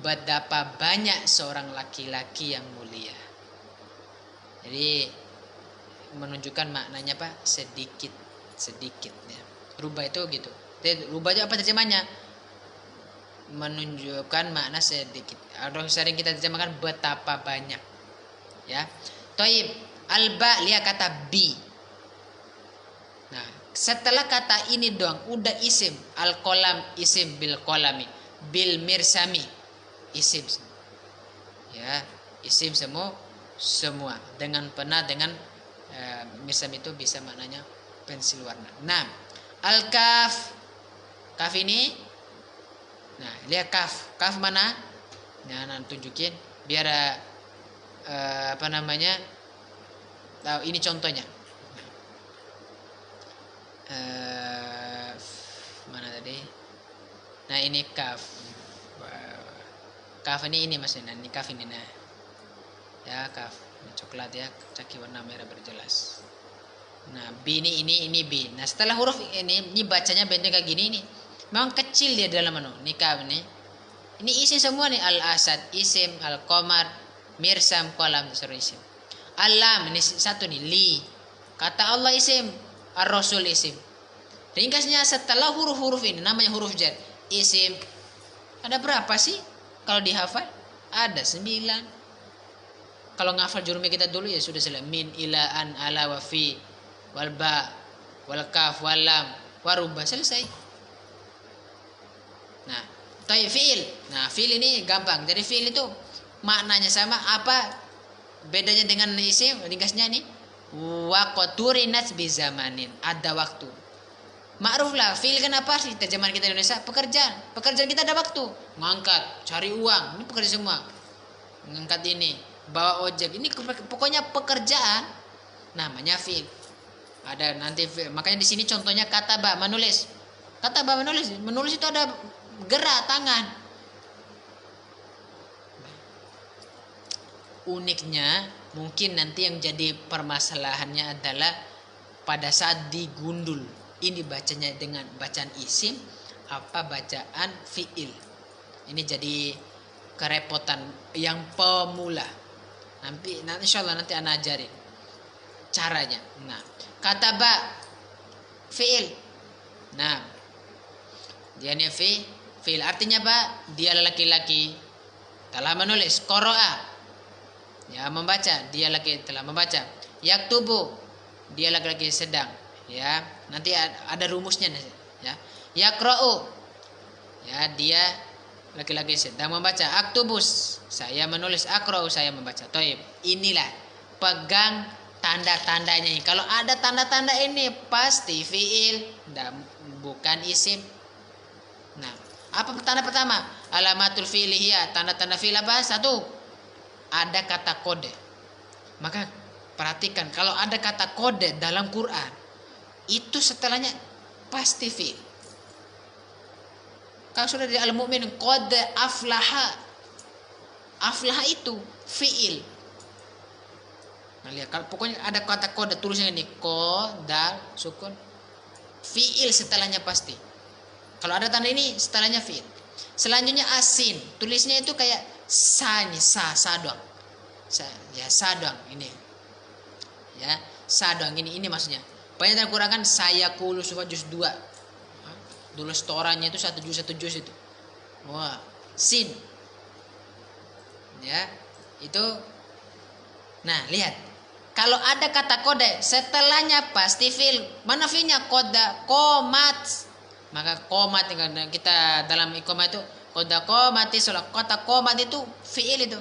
betapa banyak seorang laki-laki yang mulia. Jadi menunjukkan maknanya apa? Sedikit ya. Rubah itu gitu. Jadi rubah itu apa terjemahannya? Menunjukkan makna sedikit. Atau sering kita terjemahkan betapa banyak. Ya. Toib. Alba, lihat kata bi. Nah, setelah kata ini doang udah isim. Al-qalam isim bil qalami, bil mirsami isim. Ya, isim semua dengan pena, dengan mirsam itu bisa maknanya pensil warna. Nah, al-kaf. Kaf ini, nah, lihat kaf mana? Nah, tunjukin biar apa namanya? Tahu ini contohnya. Mana tadi? Nah, ini kaf. Kaf ini maksudnya. Ini kaf ini nah. Ya, kaf. Ini coklat ya, kaki warna merah berjelas. Nah, B ini B. Nah, setelah huruf ini bacanya bentuk kayak gini nih. Memang kecil dia dalam ini kaf nih. Ini isim semua nih, al-asad isim, al-qamar, mirsam, qalam disuruh isim. Alam ini satu nih, li. Kata Allah isim, ar-rasul isim. Ringkasnya setelah huruf-huruf ini namanya huruf jar, isim. Ada berapa sih? Kalau dihafal ada 9. Kalau ngafal jurumi kita dulu ya sudah selesai. Min, ila, an, ala, wa fi, wal ba, wal kaf, wal lam, wa rubba, selesai. Nah, fiil. Nah, fiil ini gampang. Jadi fiil itu maknanya sama, apa bedanya dengan isim? Ringkasnya ini waqturinat bi zamanin, ada waktu. Ma'ruf lah, fiil kan apa sih terjemahan kita Indonesia? Pekerjaan. Pekerjaan kita ada waktu. Ngangkat, cari uang, ini pekerjaan semua. Ngangkat ini, bawa ojek, ini pokoknya pekerjaan namanya fiil. Ada nanti fiil. Makanya di sini contohnya kataba, menulis. Kataba menulis, menulis itu ada gerak tangan. Uniknya mungkin nanti yang jadi permasalahannya adalah pada saat digundul, ini bacanya dengan bacaan isim apa bacaan fiil. Ini jadi kerepotan yang pemula. Nanti insyaallah nanti ana ajarin caranya. Nah, kataba fiil. Nah, dia ini fiil artinya apa? Dia laki-laki telah menulis. Qara'a, ya membaca, dia laki telah membaca. Yaktubu, dia laki-laki sedang, ya. Nanti ada rumusnya, ya. Yaqra'u, ya dia laki-laki sedang membaca. Aktubus, saya menulis. Aqra'u, saya membaca. Thaib. Inilah pegang tanda-tandanya ini. Kalau ada tanda-tanda ini pasti fiil dan bukan isim. Nah, apa tanda pertama? Alamatul fi'liyah, tanda-tanda fi'il apa? Satu, ada kata kode. Maka perhatikan, kalau ada kata kode dalam Quran, itu setelahnya pasti fi'il. Kalau sudah di Al-Mu'min, qad aflaha. Aflaha itu fi'il. Nah, lihat, kalau pokoknya ada kata kode, tulisnya ini qad, dal, sukun, fi'il setelahnya pasti. Kalau ada tanda ini setelahnya fi'il. Selanjutnya asin, tulisnya itu kayak sa doang. Ya, sa doang ini. Ya, sa doang ini maksudnya. Banyak dalam Quran kan saya kulu sufa juz 2. Dulu setorannya itu satu juz itu. Wah, sin. Ya, itu. Nah, lihat. Kalau ada kata kode setelahnya pasti fi'il. Mana fi'ilnya? Qada qomat. Maka qomat kita dalam iqamah itu qada qomati sholat. Kata qomat itu fi'il itu.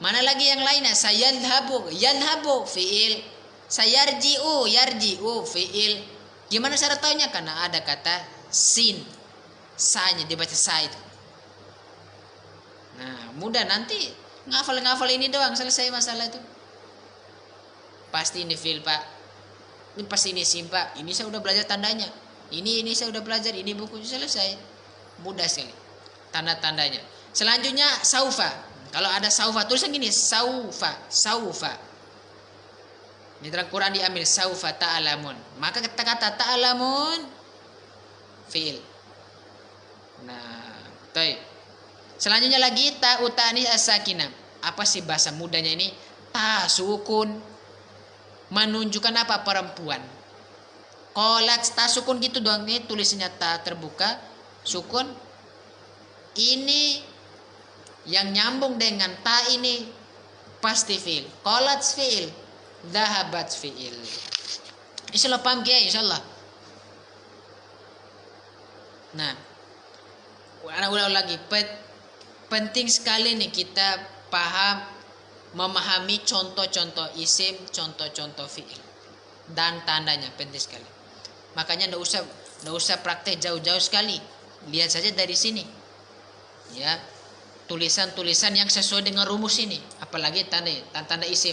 Mana lagi yang lainnya? Yadhabu fi'il. Yarji'u fi'il. Gimana cara taunya? Karena ada kata sin. Sa-nya dibaca sa itu. Nah, mudah nanti ngafal ini doang selesai masalah itu. Pasti ini fi'il, Pak. Ini pasti ini sim, Pak. Ini saya udah belajar tandanya. Ini saya udah belajar, ini buku selesai. Mudah sekali tanda-tandanya. Selanjutnya saufa. Kalau ada saufa tulisan gini, saufa. Di dalam Quran diambil saufa ta'lamun. Maka kata-kata ta'lamun fi'il. Nah, baik. Selanjutnya lagi ta'u ta'nis as-sakinah. Apa sih bahasa mudanya ini? Ta sukun. Menunjukkan apa? Perempuan. Qalat ta sukun gitu doang, ini tulisnya ta terbuka sukun. Ini yang nyambung dengan ta ini pasti fi'il. Qalat fi'il, dhahabat fi'il. Insyaallah paham ya, insyaallah. Nah, ulang lagi, penting sekali nih kita paham, memahami contoh-contoh isim, contoh-contoh fi'il dan tandanya, penting sekali. Makanya enggak usah praktek jauh-jauh sekali. Lihat saja dari sini. Ya. Tulisan-tulisan yang sesuai dengan rumus ini. Apalagi tanda isim.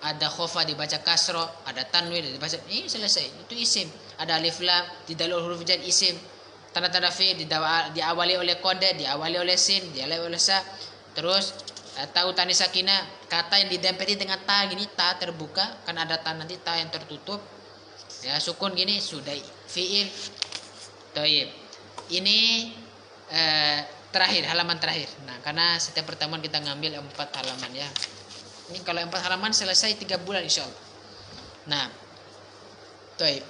Ada khofa dibaca kasro, ada tanwin dibaca, ini selesai. Itu isim. Ada alif lam, di dalam huruf jar isim. Tanda-tanda fi'il diawali oleh kode, diawali oleh sin, diawali oleh sa. Terus tahu tanis sakinah, kata yang didempeti dengan ta gini, ta terbuka, kan ada ta nanti ta yang tertutup. Ya, sukun gini sudah fi'il. Thaib. Ini terakhir, halaman terakhir. Nah, karena setiap pertemuan kita ngambil 4 halaman ya. Ini kalau 4 halaman selesai 3 bulan insyaallah. Nah, thaib.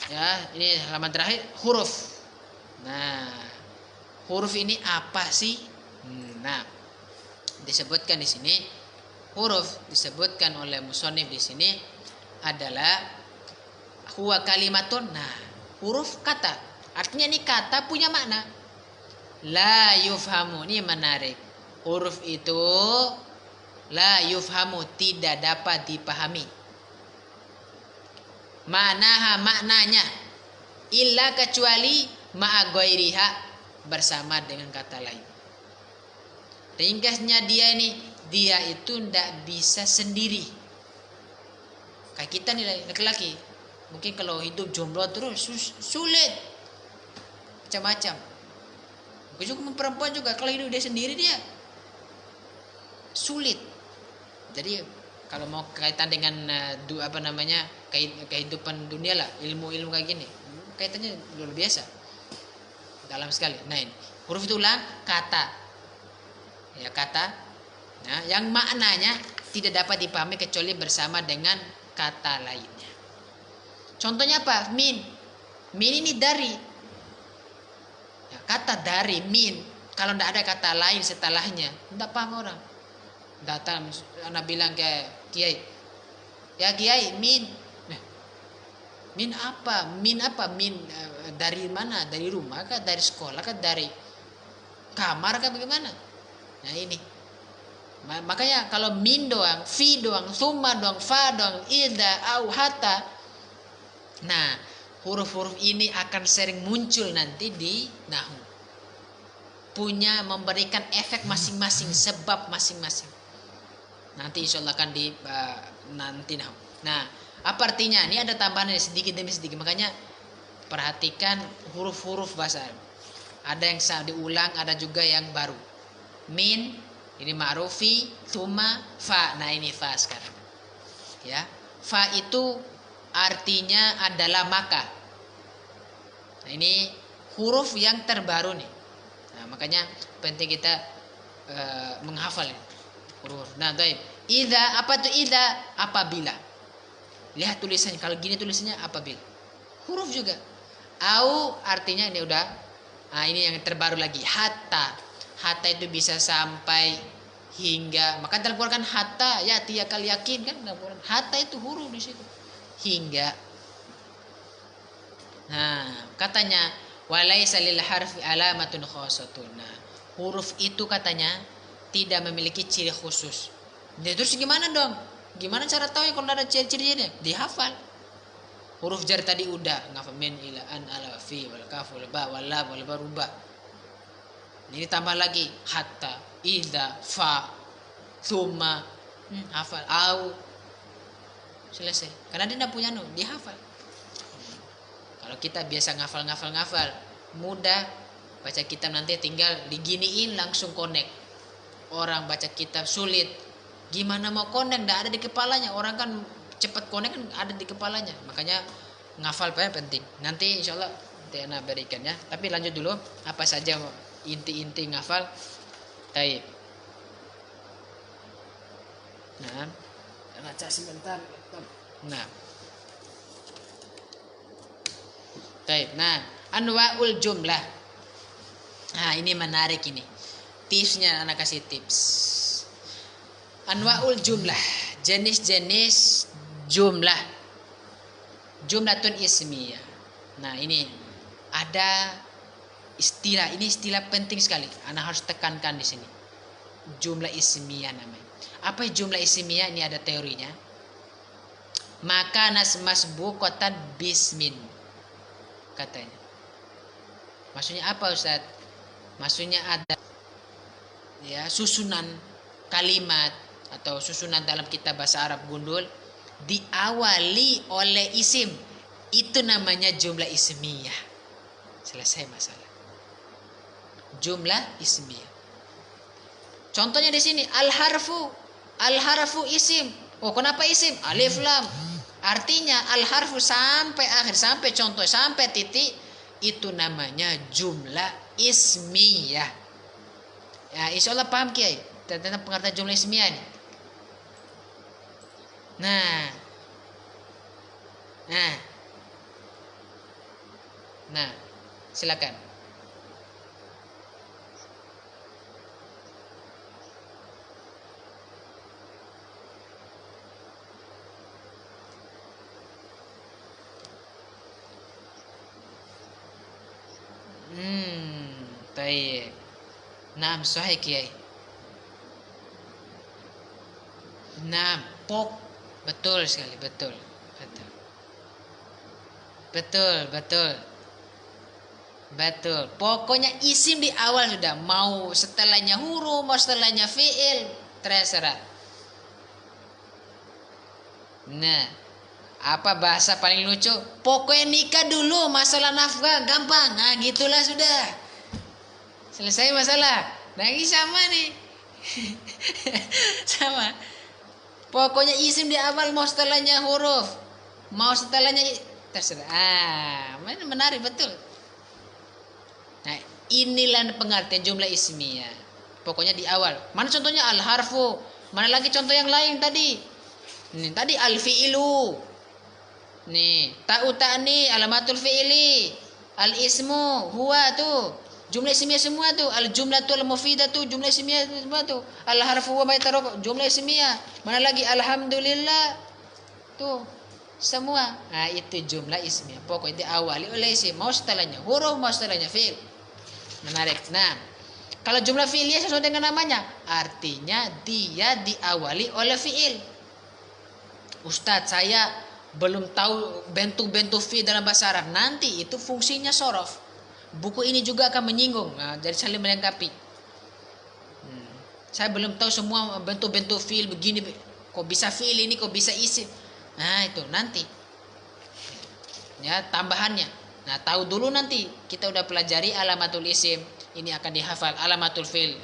Ya, ini halaman terakhir, huruf. Nah, huruf ini apa sih? Nah, disebutkan di sini huruf disebutkan oleh musannif di sini adalah huwa kalimatun. Nah, huruf kata. Artinya ini kata punya makna. La yufhamu, ini menarik. Huruf itu la yufhamu, tidak dapat dipahami. Maknanya illa kecuali ma'a ghairiha, bersama dengan kata lain. Ringkasnya dia itu ndak bisa sendiri. Kayak kita nih laki-laki, mungkin kalau hidup jomblo terus sulit macam-macam. Begitu perempuan juga, kalau hidup dia sendiri dia sulit. Jadi kalau mau kaitan dengan kehidupan dunia lah, ilmu kayak gini, kaitannya luar biasa, dalam sekali. Nah, ini huruf itu ulang kata, ya kata, nah, yang maknanya tidak dapat dipahami kecuali bersama dengan kata lainnya. Contohnya apa? Min ini dari, ya, kata dari min. Kalau tidak ada kata lain setelahnya, tidak paham orang. Datang anak bilang ke kiai, ya kiai, min apa? Min dari mana? Dari rumah kah? Dari sekolah kah? Dari kamar kah? Bagaimana? Nah ini, makanya kalau min doang, fi doang, summa doang, fa doang, ida, au, hatta. Nah, huruf-huruf ini akan sering muncul nanti di nahwu, punya memberikan efek masing-masing, sebab masing-masing. Nanti insya Allah akan nanti nahwu. Nah, apa artinya? Ini ada tambahan sedikit demi sedikit. Makanya perhatikan huruf-huruf bahasa Arab. Ada yang diulang, ada juga yang baru. Min ini ma'rufi, thumma, fa. Nah ini fa sekarang. Ya, fa itu artinya adalah maka. Nah, ini huruf yang terbaru nih. Nah, makanya penting kita menghafal ini huruf. Nah, baik. Idza, apa tuh idza? Apabila. Lihat tulisannya, kalau gini tulisannya apabila. Huruf juga. Au artinya ini udah. Nah, ini yang terbaru lagi. Hatta. Hatta itu bisa sampai hingga. Maka dalam Quran kan hatta ya tiyakal yakin kan dalam Quran. Hatta itu huruf di situ. Hingga. Nah, katanya walaisa lil harfi alamatun khassatun. Nah, huruf itu katanya tidak memiliki ciri khusus. Nah, terus gimana dong? Gimana cara tahu ya kalau ada ciri-cirinya? Dihafal. Huruf jar tadi udah, ngafal min ila an ala fi wal kaf wal ba wal lam wal baruba. Ini tambah lagi hatta, idza, fa, thumma, hafal, au. Selesai. Karena dia tidak punya dihafal. Kalau kita biasa ngafal, mudah baca kitab, nanti tinggal diginiin langsung connect. Orang baca kitab sulit, gimana mau connect? Tidak ada di kepalanya. Orang kan cepat connect kan ada di kepalanya. Makanya ngafal penting. Nanti insya Allah Tiana berikan ya. Tapi lanjut dulu, apa saja inti-inti ngafal. Baik. Nah, baca sebentar. Nah. Baik. Nah, anwaul jumlah. Nah, ini menarik ini. Tipsnya anak kasih tips. Anwaul jumlah, jenis-jenis jumlah. Jumlatun ismiyah. Nah, ini ada istilah, ini istilah penting sekali. Anak harus tekankan di sini. Jumlah ismiyah namanya. Apa jumlah ismiyah? Ini ada teorinya. Maka masbuqatan bismin, katanya. Maksudnya apa, Ustaz? Maksudnya ada ya susunan kalimat atau susunan dalam kitab bahasa Arab gundul diawali oleh isim, itu namanya jumlah ismiyah. Selesai masalah. Jumlah ismiyah. Contohnya di sini al harfu isim. Oh, kenapa isim? Alif lam. Artinya al harfu sampai akhir, sampai contoh, sampai titik, itu namanya jumlah ismiyah. Ya, insya Allah paham Kiai tentang pengertian jumlah ismiyah ini. Nah, silakan. Taib. Naam, sahih Kiai. Naam, betul sekali, betul. Betul. Betul, betul. Betul. Pokoknya isim di awal sudah, mau setelahnya huruf, mau setelahnya fiil, terserah. Nah, apa bahasa paling lucu? Pokoknya nikah dulu, masalah nafkah gampang. Nah, gitulah sudah. Selesai masalah. Nah, ini sama nih. Sama. Pokoknya isim di awal, mau setelahnya huruf, mau setelahnya terserah. Menarik betul. Nah, inilah pengertian jumlah ismiyah. Pokoknya di awal. Mana contohnya al-harfu? Mana lagi contoh yang lain tadi? Nih, tadi al-fi'ilu. Nih, ta'u ta'ni alamatul fi'ili. Al-ismu huwa tuh. Jumlah ismiyah semua tuh. Al-jumlatul mufidatu jumlah ismiyah semua tuh. Al-harfu wa ma yatarof jumlah ismiyah. Mana lagi alhamdulillah. Tuh. Semua. Nah, itu jumlah ismiyah. Pokoknya diawali oleh isim. Mau setelahnya huruf, mau setelahnya fi'il. Menarik. Nah, kalau jumlah fi'iliyah sesuai dengan namanya, artinya dia diawali oleh fi'il. Ustadz, saya belum tahu bentuk-bentuk fi'il dalam bahasa Arab. Nanti itu fungsinya sorof. Buku ini juga akan menyinggung. Nah, jadi saling melengkapi. Saya belum tahu semua bentuk-bentuk fi'il begini. Kok bisa fi'il ini, kok bisa isim. Nah, itu nanti. Ya, tambahannya. Nah, tahu dulu nanti kita udah pelajari alamatul isim, ini akan dihafal alamatul fi'il.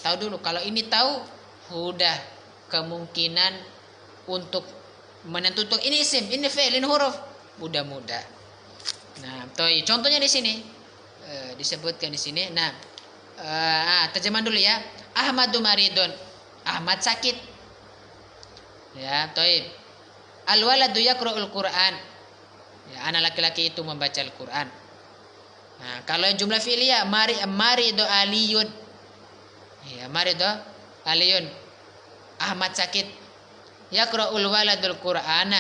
Tahu dulu, kalau ini tahu, udah kemungkinan untuk menentukan ini isim, ini fi'il, ini huruf, udah mudah. Nah, contohnya di sini disebutkan di sini. Nah, terjemahan dulu ya. Ahmadu maridun, Ahmad sakit. Ya, toib. Al waladu yaqra'ul Qur'an. Ya, anak laki-laki itu membaca Al-Quran. Nah, kalau jumlah fi'liyah marido aliyun. Ya, marido aliyun. Ahmad sakit. Yaqra'ul waladul Qur'ana.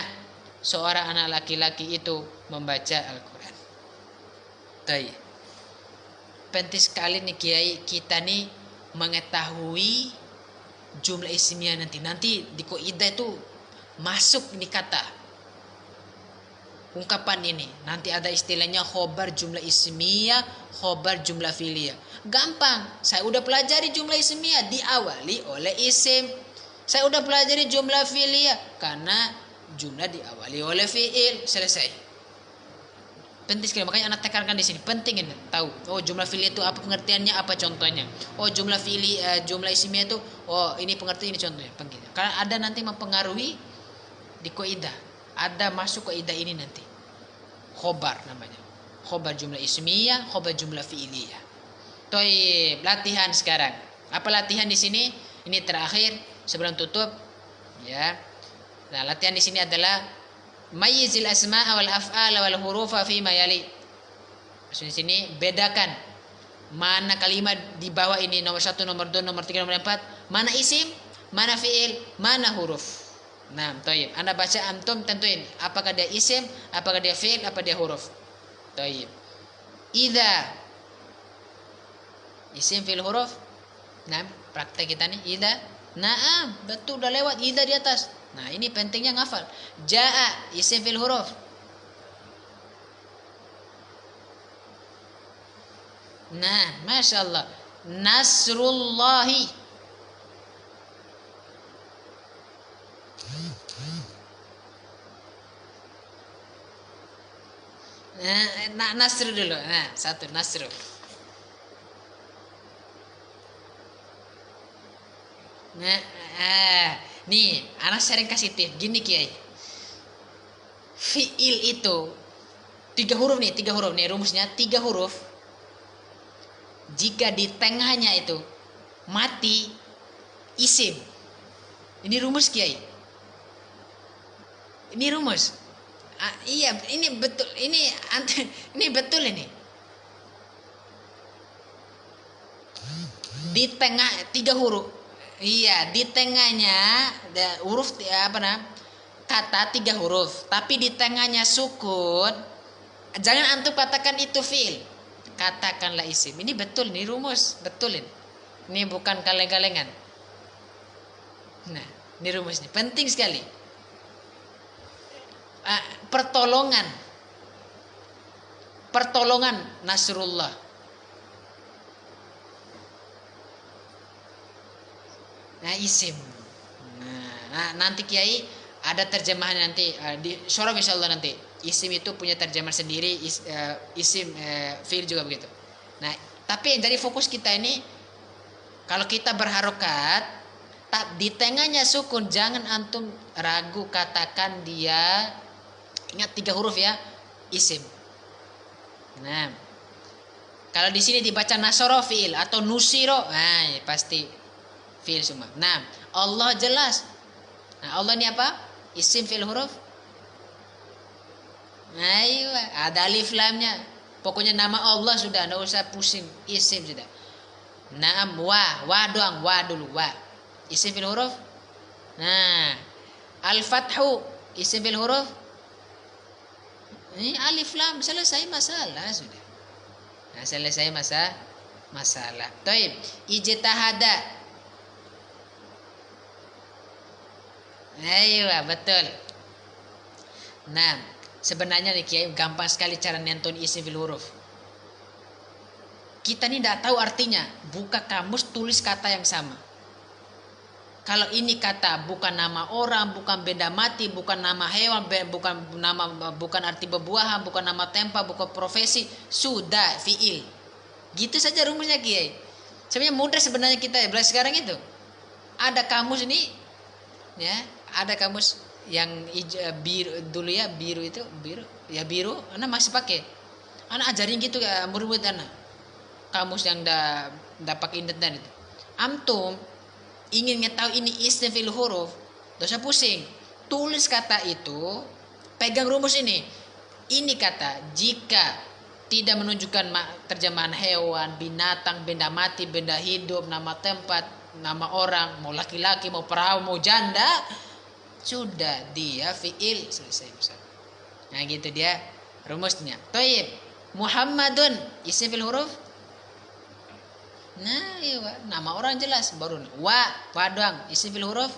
Seorang anak laki-laki itu membaca Al-Quran. Baik. Penting sekali nih Kiai, kita nih mengetahui jumlah ismiyah nanti. Nanti di qaidah itu masuk ini kata. Ungkapan ini nanti ada istilahnya khobar jumlah ismiyah, khobar jumlah fi'liyah. Gampang, saya udah pelajari jumlah ismiyah diawali oleh isim. Saya udah pelajari jumlah fi'liyah karena jumlah diawali oleh fi'il. Selesai. Penting sekali, makanya anak tekankan di sini. Penting ini tahu. Oh, jumlah fi'liyah itu apa pengertiannya, apa contohnya. Oh, jumlah fi'li jumlah ismiyah itu ini pengertian, ini contohnya. Penting. Karena ada nanti mempengaruhi di qaidah. Ada masuk kaidah ini nanti. Khobar namanya. Khobar jumlah ismiyah, khobar jumlah fi'iliyah. Toib, latihan sekarang. Apa latihan di sini? Ini terakhir sebelum tutup, ya. Nah, latihan di sini adalah mayyizil asma'a wal af'ala wal hurufa fi ma yali. Maksudnya di sini bedakan mana kalimat di bawah ini, nomor 1, nomor 2, nomor 3, nomor 4, mana isim, mana fi'il, mana huruf. Nah, toib. Anda baca, antum tentuin apakah dia isim, apakah dia fi'il, apa dia huruf. Toib. Idza isim fi'il huruf. Nah, praktek kita nih idza. Naam, betul udah lewat idza di atas. Nah, ini pentingnya ngafal. Jaa isim fi'il huruf. Nah, Masya Allah. Nasrullahi. Nah, nasru dulu. Nah, satu nasru. Nah, nih, anak sering kasih tip. Gini Kiai. Fi'il itu 3 huruf nih, 3 huruf nih rumusnya 3 huruf. Jika di tengahnya itu mati isim. Ini rumus Kiai. Ini rumus. Iya, ini betul. Ini betul ini. Di tengah 3 huruf. Iya, di tengahnya ada huruf kata 3 huruf, tapi di tengahnya sukun. Jangan antum katakan itu fi'il. katakanlah isim. Ini betul, ini rumus, betulin. Ini bukan kaleng-kalengan. Nah, ini rumusnya penting sekali. Pertolongan Nasrullah. Nah, isim. Nah, nanti Kiai ada terjemahan nanti di showroom insyaallah nanti. Isim itu punya terjemahan sendiri, isim fiil juga begitu. Nah, tapi dari fokus kita ini kalau kita berharokat di tengahnya sukun, jangan antum ragu katakan dia, ingat 3 huruf ya, isim. Nah, kalau di sini dibaca nasoro fiil atau nusiro, nah ya pasti fiil semua. Nah, Allah jelas. Nah, Allah ini apa? Isim fiil huruf. Nah, iya, ada alif lamnya. Pokoknya nama Allah sudah, enggak usah pusing, isim sudah. Naam, wa doang, wa dulu, wa. Isim fiil huruf. Nah, al-fathu isim fiil huruf. Ini alif lam, selesai masalah sudah. Nah, selesai masalah. Taib, ijtihada. Ayo, betul. Nah, sebenarnya nih Kiai gampang sekali cara nonton isim fil huruf. Kita nih tidak tahu artinya, buka kamus tulis kata yang sama. Kalau ini kata bukan nama orang, bukan benda mati, bukan nama hewan, bukan arti bebuahan, bukan nama tempat, bukan profesi, sudah fiil. Gitu saja rumusnya Kiai. Sebenarnya mudah sebenarnya kita belajar sekarang itu. Ada kamus ini, ya, ada kamus yang biru dulu ya, biru, anak masih pakai. Anak ajarin gitu murid-murid anak. Kamus yang dah pakai internet itu. Antum ingin tahu ini isim fil huruf, dosa pusing. Tulis kata itu, pegang rumus ini. Ini kata jika tidak menunjukkan terjemahan hewan, binatang, benda mati, benda hidup, nama tempat, nama orang, mau laki-laki, mau perahu, mau janda, sudah dia fiil, selesai. Nah gitu dia rumusnya. Thayyib. Muhammadun isim fil huruf. Nah, iya, nama orang jelas, baru wa doang isim fil huruf.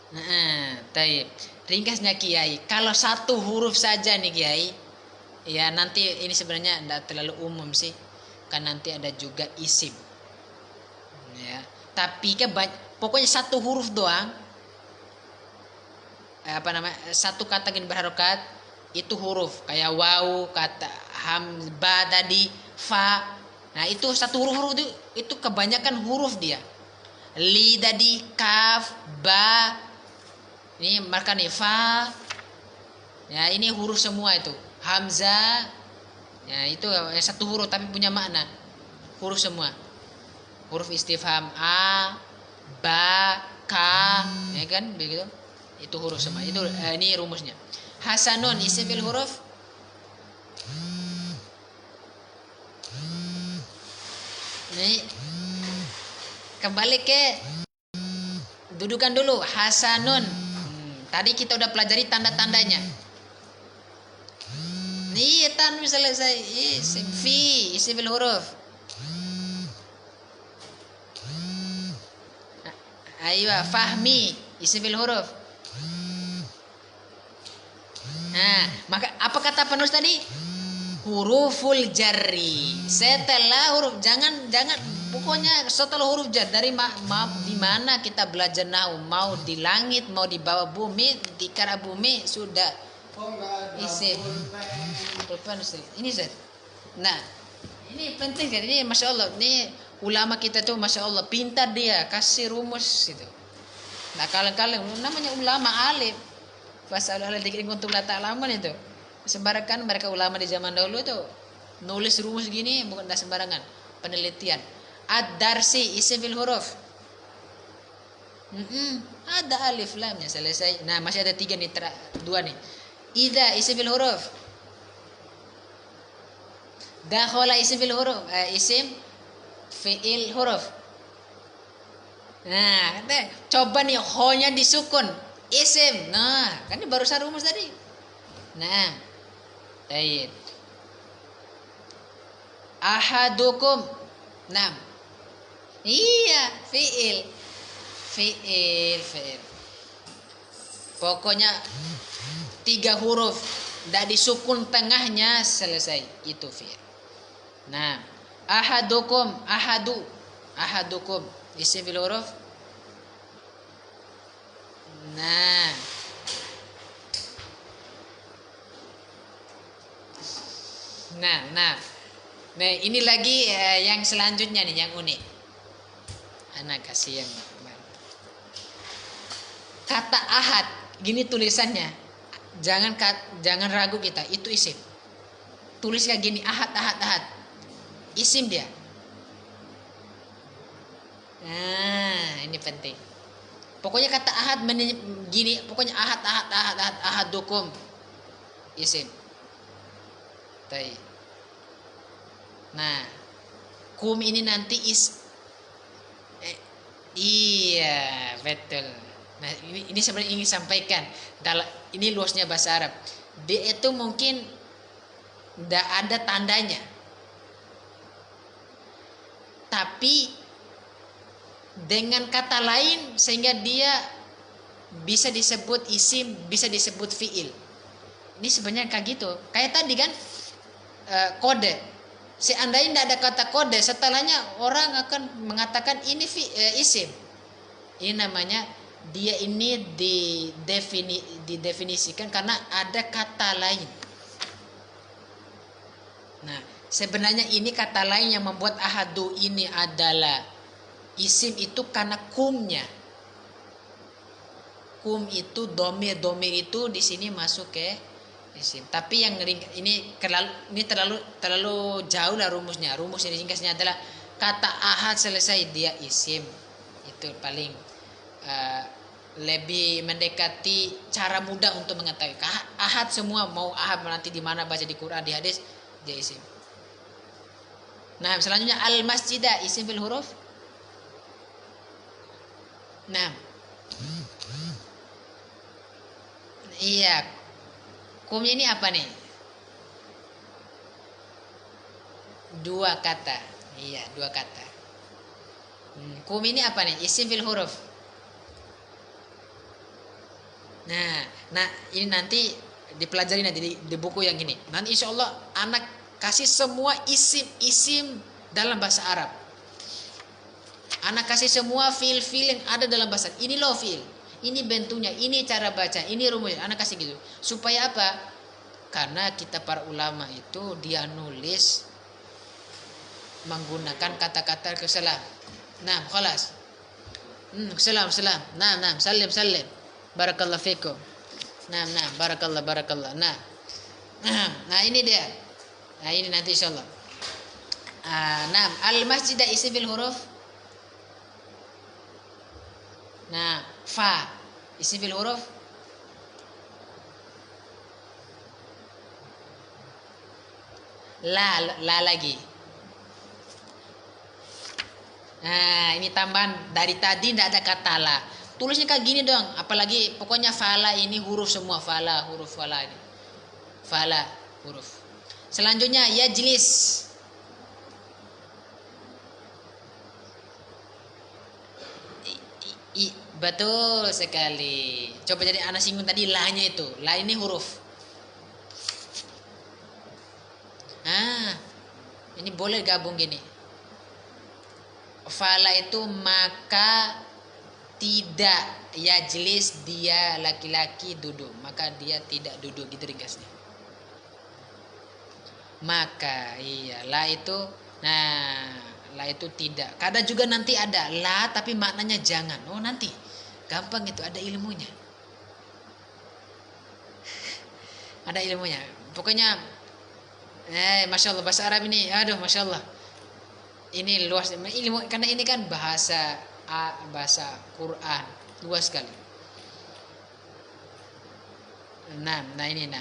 Nah, taib. Ringkasnya Kiai, kalau 1 huruf saja nih Kiai, ya nanti ini sebenarnya tidak terlalu umum sih, kan nanti ada juga isim. Ya, tapi pokoknya 1 huruf doang. Satu kata gini berharokat itu huruf kayak waw, kata hamba tadi, fa. Nah itu 1 huruf itu kebanyakan huruf dia. Li tadi, kaf, ba. Ini marka nih fa. Ya ini huruf semua itu. Hamzah. Ya itu 1 huruf tapi punya makna. Huruf semua. Huruf istifham a, ba, ka, ya kan begitu. Itu huruf semua. Itu ini rumusnya. Hasanun isim fil huruf. Nih. Kembali ke dudukan dulu. Hasanun. Tadi kita udah pelajari tanda-tandanya. Nih tan misalnya saya isim fil huruf. Ayo fahmi isim fil huruf. Nah, maka apa kata penulis tadi? Huruful jarri. Setelah huruf jangan pokoknya setelah huruf jar dari di mana kita belajar nahu, mau di langit, mau di bawah bumi, di kara bumi sudah isim. Ini Zat. Nah, ini penting kan, ini Masya Allah, ini ulama kita tuh Masya Allah pintar dia kasih rumus itu. Nah kalian namanya ulama alim. Fasalul dikir kuntum la ta'lamun itu. Sembarangan mereka ulama di zaman dahulu itu nulis rumus gini bukan sembarangan, penelitian. Ad-darsi isim fil huruf. Ada alif lamnya selesai. Nah, masih ada 3 nih, 2 nih. Idza isim fil huruf. Dakhala isim fil huruf, isim fiil huruf. Nah, coba nih ho-nya disukun, isim. Nah, kan ini barusan rumus tadi. Nah, baik. Ahadukum. Nah, iya, fiil. Fiil. Pokoknya 3 huruf, tidak disukun tengahnya, selesai, itu fiil. Nah, ahadukum, ahadukum isim fil huruf. Nah, nah ini lagi yang selanjutnya nih, yang unik. Anak kasih yang kata ahad, gini tulisannya. Jangan ragu kita, itu isim. Tulis kayak gini, ahad. Isim dia. Nah, ini penting. Pokoknya kata ahad gini, pokoknya ahadukum isim. Nah, kum ini nanti iya, betul. Nah, ini sebenarnya ingin sampaikan ini luasnya bahasa Arab. Dia itu mungkin tidak ada tandanya, tapi dengan kata lain sehingga dia bisa disebut isim, bisa disebut fiil. Ini sebenarnya kayak gitu. Kayak tadi kan kode. Seandainya tidak ada kata kode, setelahnya orang akan mengatakan ini isim. Ini namanya dia ini didefinisikan karena ada kata lain. Nah, sebenarnya ini kata lain yang membuat ahadu ini adalah isim itu karena kumnya. Kum itu domir itu di sini masuk ke isim. Tapi yang ini terlalu jauh lah rumusnya. Rumus yang ringkasnya adalah kata ahad selesai dia isim. Itu paling lebih mendekati cara mudah untuk mengetahui. Ahad semua, mau ahad nanti di mana baca di Quran, di hadis, dia isim. Nah, selanjutnya al-masjidah isim fil huruf. Nah, iya, kumnya ini apa nih? 2 kata. Iya, 2 kata. Kum ini apa nih? Isim fil huruf. Nah, ini nanti dipelajari nanti di buku yang ini. Nanti insya Allah anak kasih semua isim dalam bahasa Arab. Anak kasih semua fil yang ada dalam bahasa. Ini loh fil. Ini bentuknya, ini cara baca, ini rumusnya. Anak kasih gitu. Supaya apa? Karena kita para ulama itu dia nulis menggunakan kata-kata keselam. Nah, khalas. Salam. Nah, salim. Barakallahu fikum. Nah, barakallah. Nah, ini dia. Nah, ini nanti insyaallah. Nah, al-masjid isim fil huruf. Nah, fa isim fil huruf. La lagi. Nah, ini tambahan dari tadi tidak ada kata la. Tulisnya kayak gini dong. Apalagi pokoknya fala ini huruf semua, huruf fala ini. Fala huruf. Selanjutnya yajlis. Betul sekali. Coba jadi anak singgung tadi la-nya itu. La ini huruf. Ini boleh gabung gini. Fala itu maka tidak, yajlis dia laki-laki duduk, maka dia tidak duduk, gitu ringkasnya. Maka iya, la itu tidak. Kadang juga nanti ada la tapi maknanya jangan. Oh, nanti gampang itu, ada ilmunya. Ada ilmunya. Pokoknya Masya Allah bahasa Arab ini, aduh Masya Allah. Ini luas ilmu, karena ini kan bahasa Quran, luas sekali. Nah ini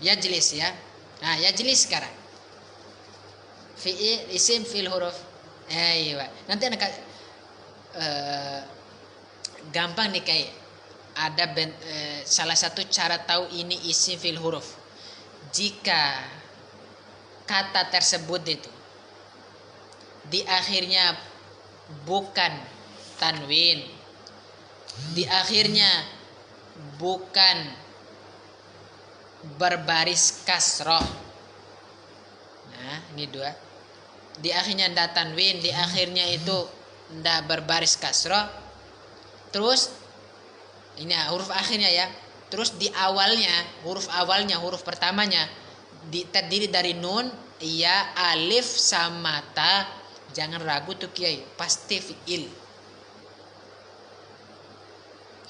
yajlis ya. Nah, yajlis sekarang. Fi'il isim fil huruf. Iya. Nanti anak gampang nih kayak ada salah satu cara tahu ini isim fil huruf. Jika kata tersebut itu di akhirnya bukan tanwin, di akhirnya bukan berbaris kasroh. Nah, ini dua. Di akhirnya ndak tanwin, di akhirnya itu ndak berbaris kasroh. Terus ini huruf akhirnya ya. Terus di awalnya, huruf pertamanya terdiri dari nun, ya, alif sama ta. Jangan ragu tuh Kiai, pasti fiil.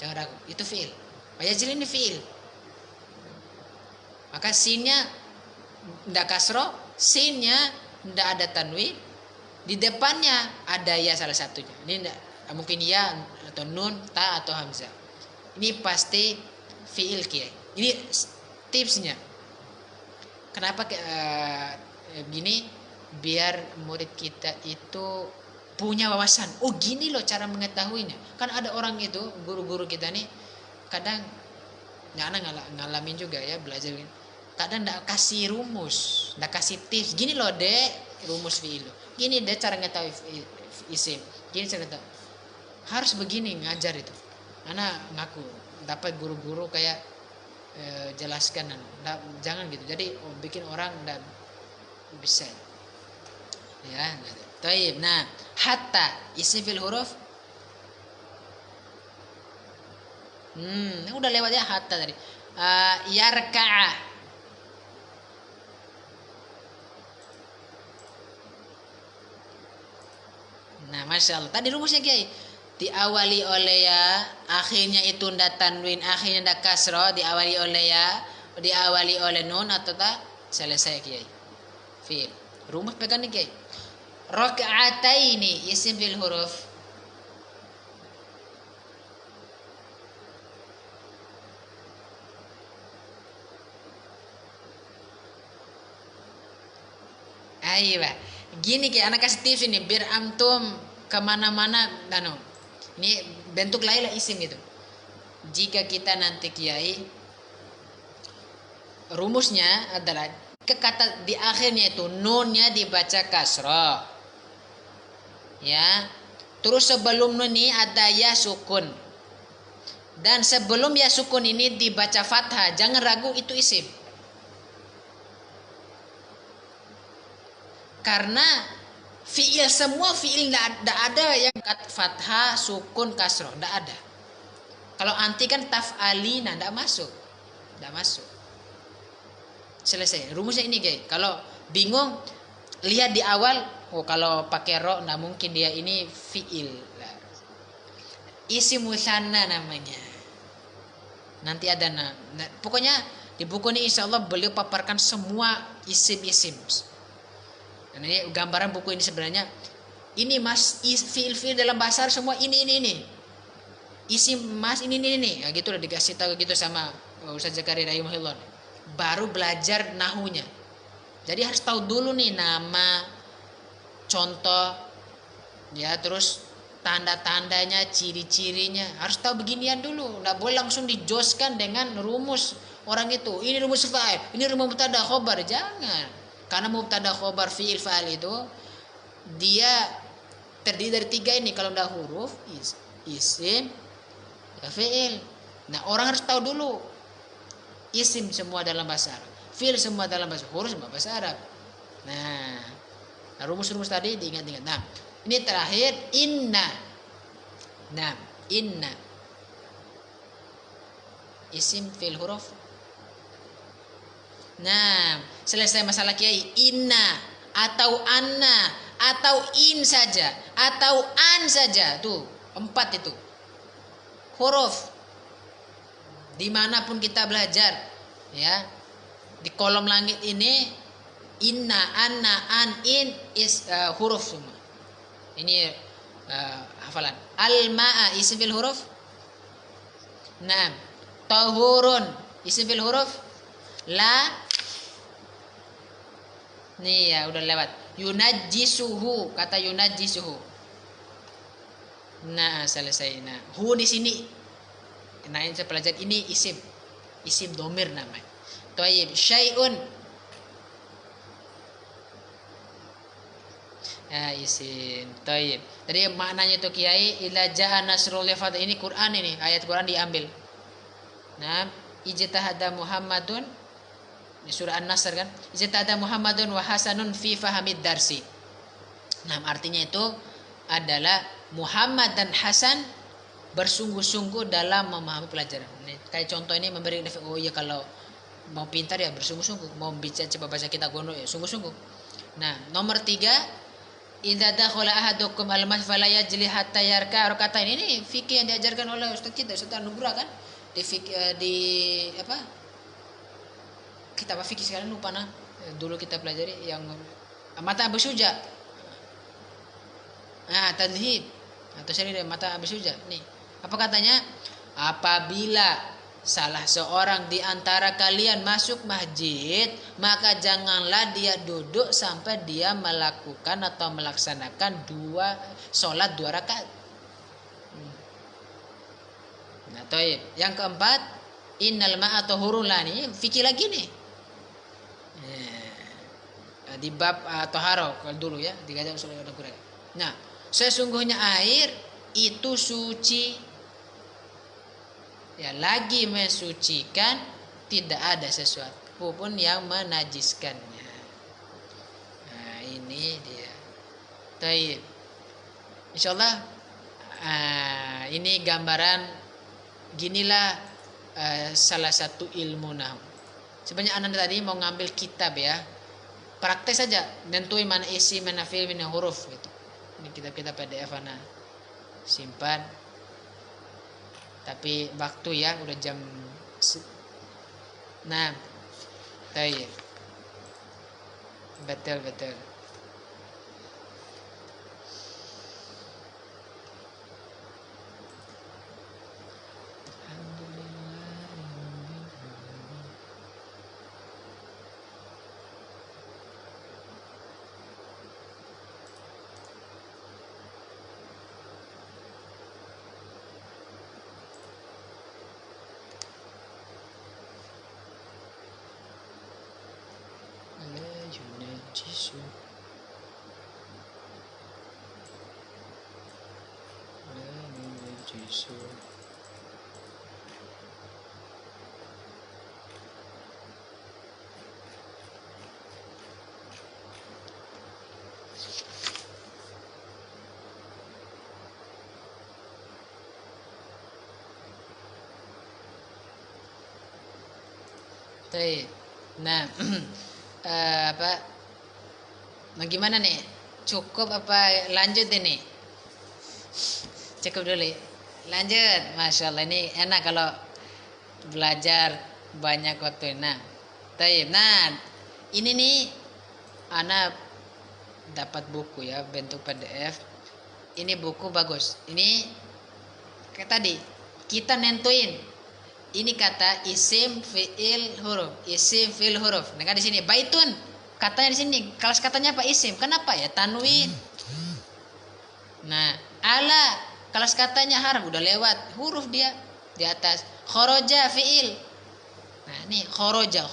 Jangan ragu, itu fiil. Wayajri ini fiil. Maka sinnya ndak kasroh, sinnya ndak ada tanwin, di depannya ada ya salah satunya. Ini ndak, mungkin ya atau nun, ta atau hamzah. Ini pasti fiil Kiai. Ini tipsnya. Kenapa gini? Biar murid kita itu punya wawasan. Oh gini loh cara mengetahuinya. Kan ada orang itu, guru-guru kita nih kadang ngalamin juga ya belajar. Kadang ndak kasih rumus, ndak kasih tips. Gini loh dek, rumus fiil. Gini dek cara ngetahui isim. Gini cara ngetahui. Harus begini ngajar itu. Anak ngaku dapat guru-guru kayak jelaskan, jangan gitu. Jadi bikin orang ndak bisa. Ya, gitu. Taib. Nah, hatta isim fil huruf. Udah lewat ya hatta tadi. Yarka'a. Nah, masya Allah. Tadi rumusnya Kiai. Diawali oleh ya, akhirnya itu ndak tanwin, akhirnya ndak kasroh, diawali oleh ya, diawali oleh nun atau tak, selesai Kiai. Fiil. Rumus pegang nih Kiai. Raka'ataini isim fil huruf. Ayo, gini Kiai, anak kasih tips ini biar antum kemana-mana. Ini bentuk lain lah isim itu. Jika kita nanti Kiai, rumusnya adalah kata di akhirnya itu nunnya dibaca kasroh. Ya, terus sebelum nun ini ada ya sukun, dan sebelum ya sukun ini dibaca fathah. Jangan ragu itu isim, karena fiil semua fiil tidak ada yang fathah sukun kasroh, tidak ada. Kalau anti kan taf'alina, tidak masuk, selesai rumusnya ini guys. Kalau bingung lihat di awal. Oh kalau pakai ro nggak mungkin dia ini fiil. Isim musanna namanya. Nanti ada pokoknya di buku ini insya Allah beliau paparkan semua isim-isim. Dan ini gambaran buku ini sebenarnya. Ini mas fiil dalam bahasa semua ini. Isim mas ini. Ya gitu udah dikasih tahu gitu sama Ustaz Zakaria rahimahullah. Baru belajar nahunya. Jadi harus tahu dulu nih nama, contoh, ya, terus tanda-tandanya, ciri-cirinya. Harus tahu beginian dulu. Nggak boleh langsung dijoskan dengan rumus orang itu. Ini rumus fa'il, ini rumus mubtada khobar. Jangan. Karena mubtada khobar fi'il fa'il itu dia terdiri dari 3 ini. Kalau udah huruf, isim, ya fi'il. Nah orang harus tahu dulu. Isim semua dalam bahasa Arab, fi'il semua dalam bahasa, huruf semua bahasa Arab. Nah rumus-rumus tadi diingat-ingat. Nah, ini terakhir inna. Nah, inna isim fil huruf. Nah, selesai masalah Kiai. Inna atau anna atau in saja atau an saja. Tuh, 4 itu huruf. Dimanapun kita belajar, ya, di kolom langit ini inna, anna, an, in is huruf semua. Ini hafalan. Al-ma'a isim fil huruf. Naam. Tahurun isim fil huruf. La. Nih ya udah lewat. Yunajjisuhu, kata yunajjisuhu. Nah, selesai. Nah, hu di sini. Nah, yang saya pelajari ini isim. Isim domir namanya. Thayyib. Syai'un. Isim. Taib. Tadi maknanya itu Kiai, ila ja'a nasrullahi fadl. Ini Quran, ini ayat Quran diambil. Nah, ijtahada Muhammadun di surah An-Nasr kan. Ijtahada Muhammadun wa Hasanun fi fahamid darsi. Nah, artinya itu adalah Muhammad dan Hasan bersungguh-sungguh dalam memahami pelajaran. Ini, kayak contoh ini memberi oh iya kalau mau pintar ya bersungguh-sungguh, mau bicara coba baca kitab gono ya sungguh-sungguh. Nah, nomor 3, idza dakhala ahadukum al-masjid fala yajli hatta yarka rakaatain. Ini fikih yang diajarkan oleh Ustaz kita, Ustaz Anugrah kan? Di apa? Kitab fikih sekarang lupa nah. Dulu kita pelajari yang mata Abu Syuja. Tadhib atau seri dari mata Abu Syuja. Nih, apa katanya? Apabila salah seorang di antara kalian masuk masjid, maka janganlah dia duduk sampai dia melakukan atau melaksanakan sholat 2 rakaat. Nah, toib. Yang keempat, innal ma'a tahurun. Ini fikih lagi nih. Di bab taharo dulu ya, digajar usul Al-Qur'an. Nah, sesungguhnya air itu suci. Ya, lagi mensucikan, tidak ada sesuatu pun yang menajiskannya. Nah, ini dia. Taib. Insyaallah ini gambaran ginilah salah satu ilmu nahwu. Sebenarnya anak tadi mau ngambil kitab ya. Praktek saja, nentuin mana isi, mana fi'il, mana huruf gitu. Ini kitab-kitab PDF ana simpan. Tapi waktu ya udah jam 6. Baik. Betul. Nah, apa? Bagaimana nih? Cukup apa lanjut ini? Cukup dulu. Lanjut. Masya Allah, ini enak kalau belajar banyak waktu. Nah, ini nih anak dapat buku ya bentuk PDF. Ini buku bagus. Ini kayak tadi kita nentuin. Ini kata isim fiil huruf, isim fiil huruf. Nah, kan di sini baitun. Katanya di sini, kelas katanya apa isim? Kenapa ya? Tanwin. Nah, ala kelas katanya harf, udah lewat huruf dia di atas. Khoroja fiil. Nah, ini khoroja.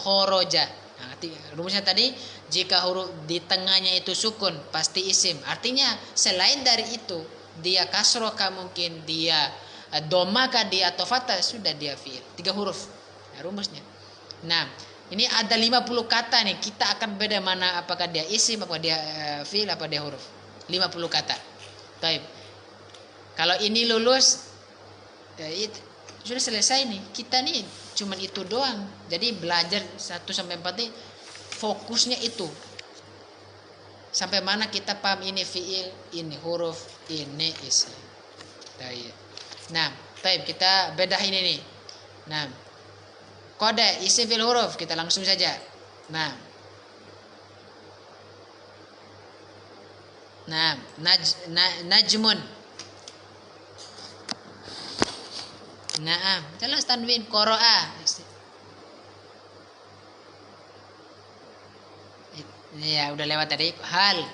Nah, rumusnya tadi jika huruf di tengahnya itu sukun pasti isim. Artinya selain dari itu dia kasroka mungkin dia domaka dia atau fathah sudah dia fiil. 3 huruf. Nah, rumusnya. Nah, ini ada 50 kata nih. Kita akan beda mana apakah dia isim, apa dia fiil, apa dia huruf. 50 kata. Baik. Kalau ini lulus sudah selesai nih. Kita nih cuman itu doang. Jadi belajar 1 sampai 4 nih fokusnya itu. Sampai mana kita paham ini fiil, ini huruf, ini isim. Baik. Nah, kita bedah ini nih. Nah, kode isim fiil huruf kita langsung saja. Nah, najmun. Naam, jelas tanwin qara'a. Ya, udah lewat tadi. Hal.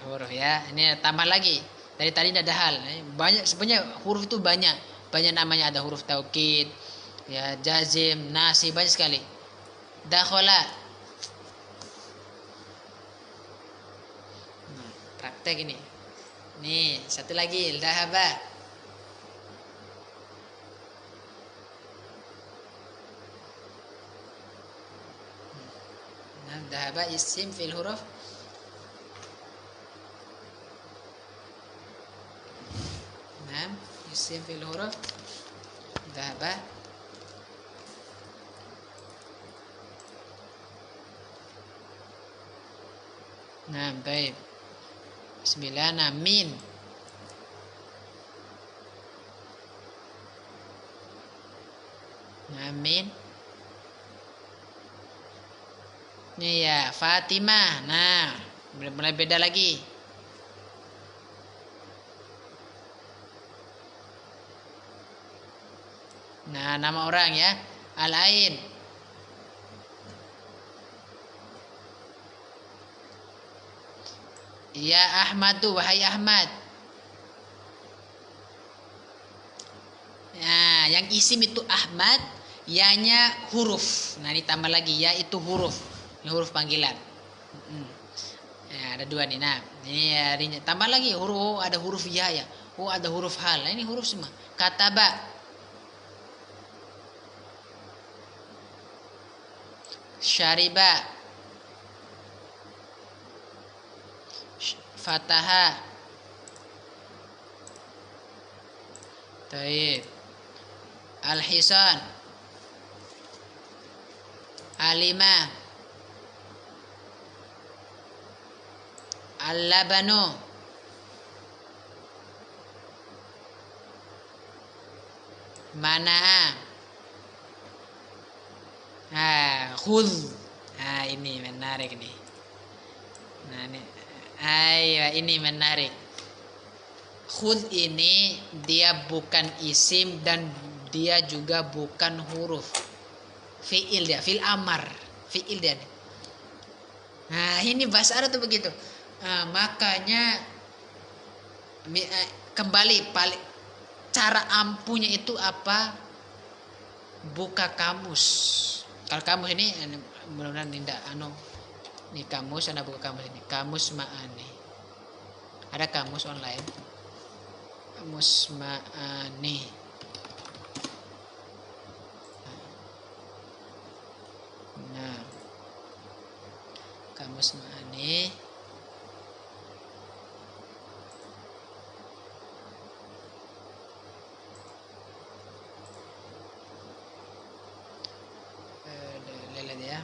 Huruf ya. Ini tambah lagi. Dari tadi ada hal. Banyak sebenarnya huruf itu banyak namanya, ada huruf taukid, ya jazim, nasi, banyak sekali. Dakhala. Nah, praktek ini. Nih, satu lagi, dhahaba. Nah, dhahaba isim fil huruf. Nah, isim fil huruf. Dhahaba. Nah, baik. Bismillah, namin. Namin. Ini ya, Fatimah. Nah, mulai beda lagi. Nah, nama orang ya. Al-Ain. Ya Ahmadu, wahai Ahmad. Nah, yang isim itu Ahmad, ya-nya huruf. Nah, ditambah lagi ya itu huruf. Ini huruf panggilan. Ya, ada dua nih. Nah, ini ya, tambah lagi huruf. Oh, ada huruf ya ya. Oh, ada huruf hal. Nah, ini huruf semua. Kataba. Syariba. Fataha. Taib. Al-Hisan. Alima. Al-Labanu. Mana'a. Khudh. Ini menarik nih. Nah, ini menarik. Khudh ini dia bukan isim dan dia juga bukan huruf. Fi'il dia, fi'il amar. Fi'il dia. Nah, ini bahasa Arab tuh begitu. Makanya kembali cara ampuhnya itu apa? Buka kamus. Kalau kamus ini mudah-mudahan tidak ini kamus, Anda buka kamus ini. Kamus ma'ani. Ada kamus online. Kamus ma'ani. Nah. Kamus ma'ani. Lelet ya.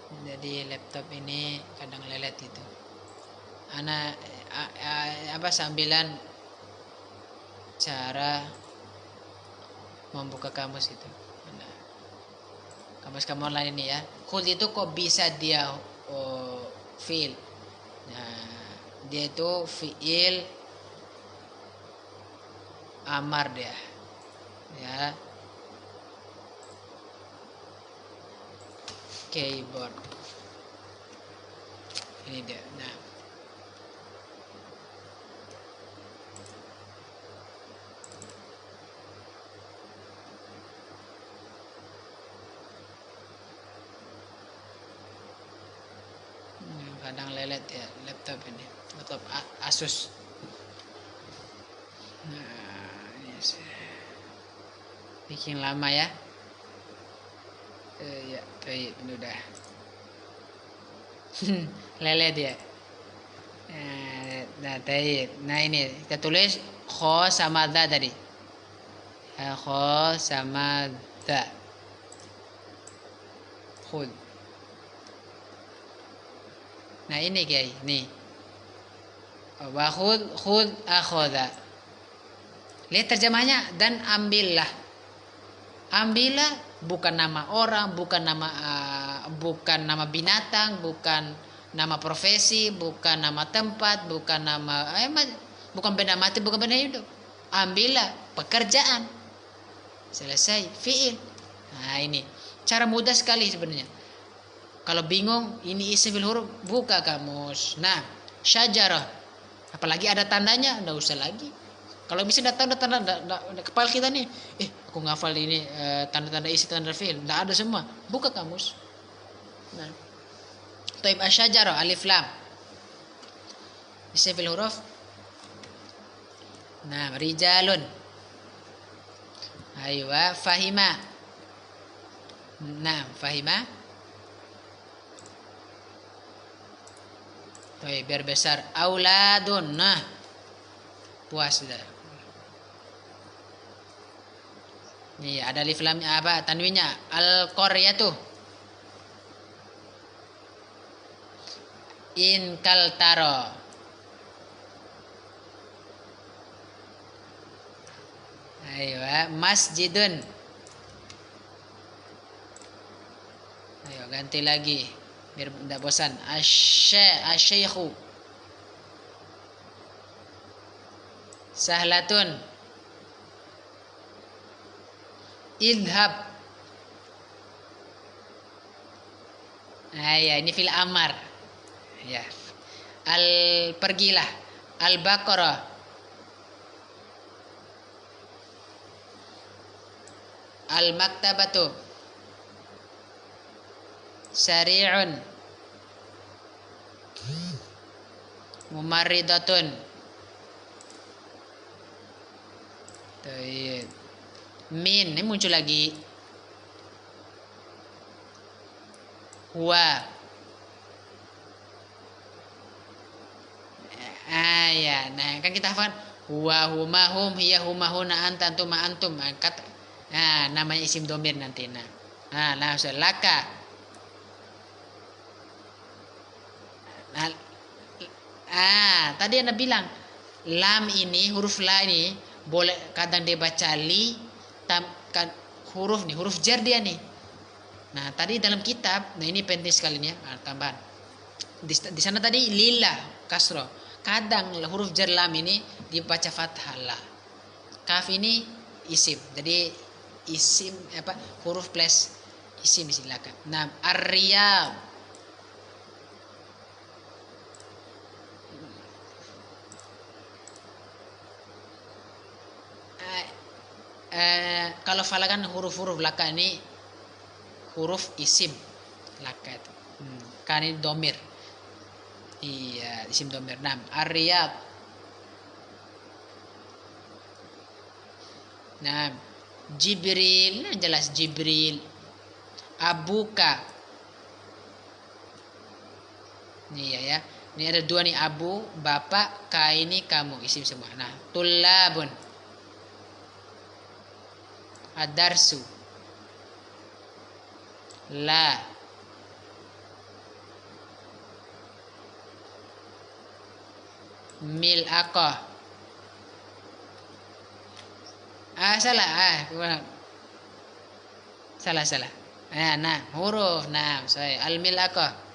Jadi laptop ini kadang lelet gitu. Sambilan cara membuka kamus itu. Kamus kamu online ini ya. Khudh itu kok bisa dia fi'il. Nah, dia itu fi'il amar dia. Ya. Keyboard. Ini dia. Nah. Kadang lelet ya laptop ini. Laptop Asus. Nah, ini bikin lama ya. Ya, baik, ini udah. Lelet ya. Nah, baik. Nah, ini kita tulis kho sama da tadi. Kho sama da. Khud. Nah, ini guys, nih. Wa khud akhoda. Lihat terjemahnya, dan ambillah. Ambillah bukan nama orang, bukan nama binatang, bukan nama profesi, bukan nama tempat, bukan bukan benda mati, bukan benda hidup. Ambillah pekerjaan. Selesai, fi'il. Nah, ini cara mudah sekali sebenarnya. Kalau bingung ini isim bil huruf, buka kamus. Nah, syajarah. Apalagi ada tandanya, enggak usah lagi. Kalau misalnya tanda kepala kita nih, aku ngafal ini tanda-tanda isi tanda fi'il, enggak ada semua. Buka kamus. Nah, taib asyajarah alif lam. Isim fil huruf. Nah, rijalun. Aywa fahima. Nah, fahima. Taib biar besar. Auladun. Nah, puas sudah. Nih, ada alif lamnya apa? Tanwinnya al-qaryatu. In kaltaro. Ayo, masjidun. Ayo ganti lagi biar tidak bosan. Asyaikhu. Sahlatun. Idhab. Ya, ini fil amar. Ya. Pergilah. Al-Baqarah. Al-maktabatu. Sari'un. Mumarridatun. Min, ini muncul lagi. Huwa. Ya, nah kan kita hafal huwa huma hum hiya huma huna anta antum antum. Nah, namanya isim domir nanti. Nah, langsung laka. Tadi Anda bilang lam ini, huruf la ini boleh kadang dia baca li, huruf jar dia nih. Nah, tadi dalam kitab, nah ini penting sekali nih ya, tambahan. Di sana tadi lillah kasro. Kadang huruf jar lam ini dibaca fathah la. Kaf ini isim. Jadi isim huruf plus isim silakan. Nah, ar-riyad. Kalau fala kan huruf-huruf laka ini huruf isim laka itu. Kan ini domir. Iya, isim domir. Nah, ar-riyad. Nah, Jibril, nah jelas Jibril. Abuka. Nih ya. Ini ada dua nih, abu, bapak, ka ini kamu, isim semua. Nah, tullabun. Adarsu. La. Mil'aqah. Salah. Salah. Nah, huruf. Nah, saya al-mil'aqah.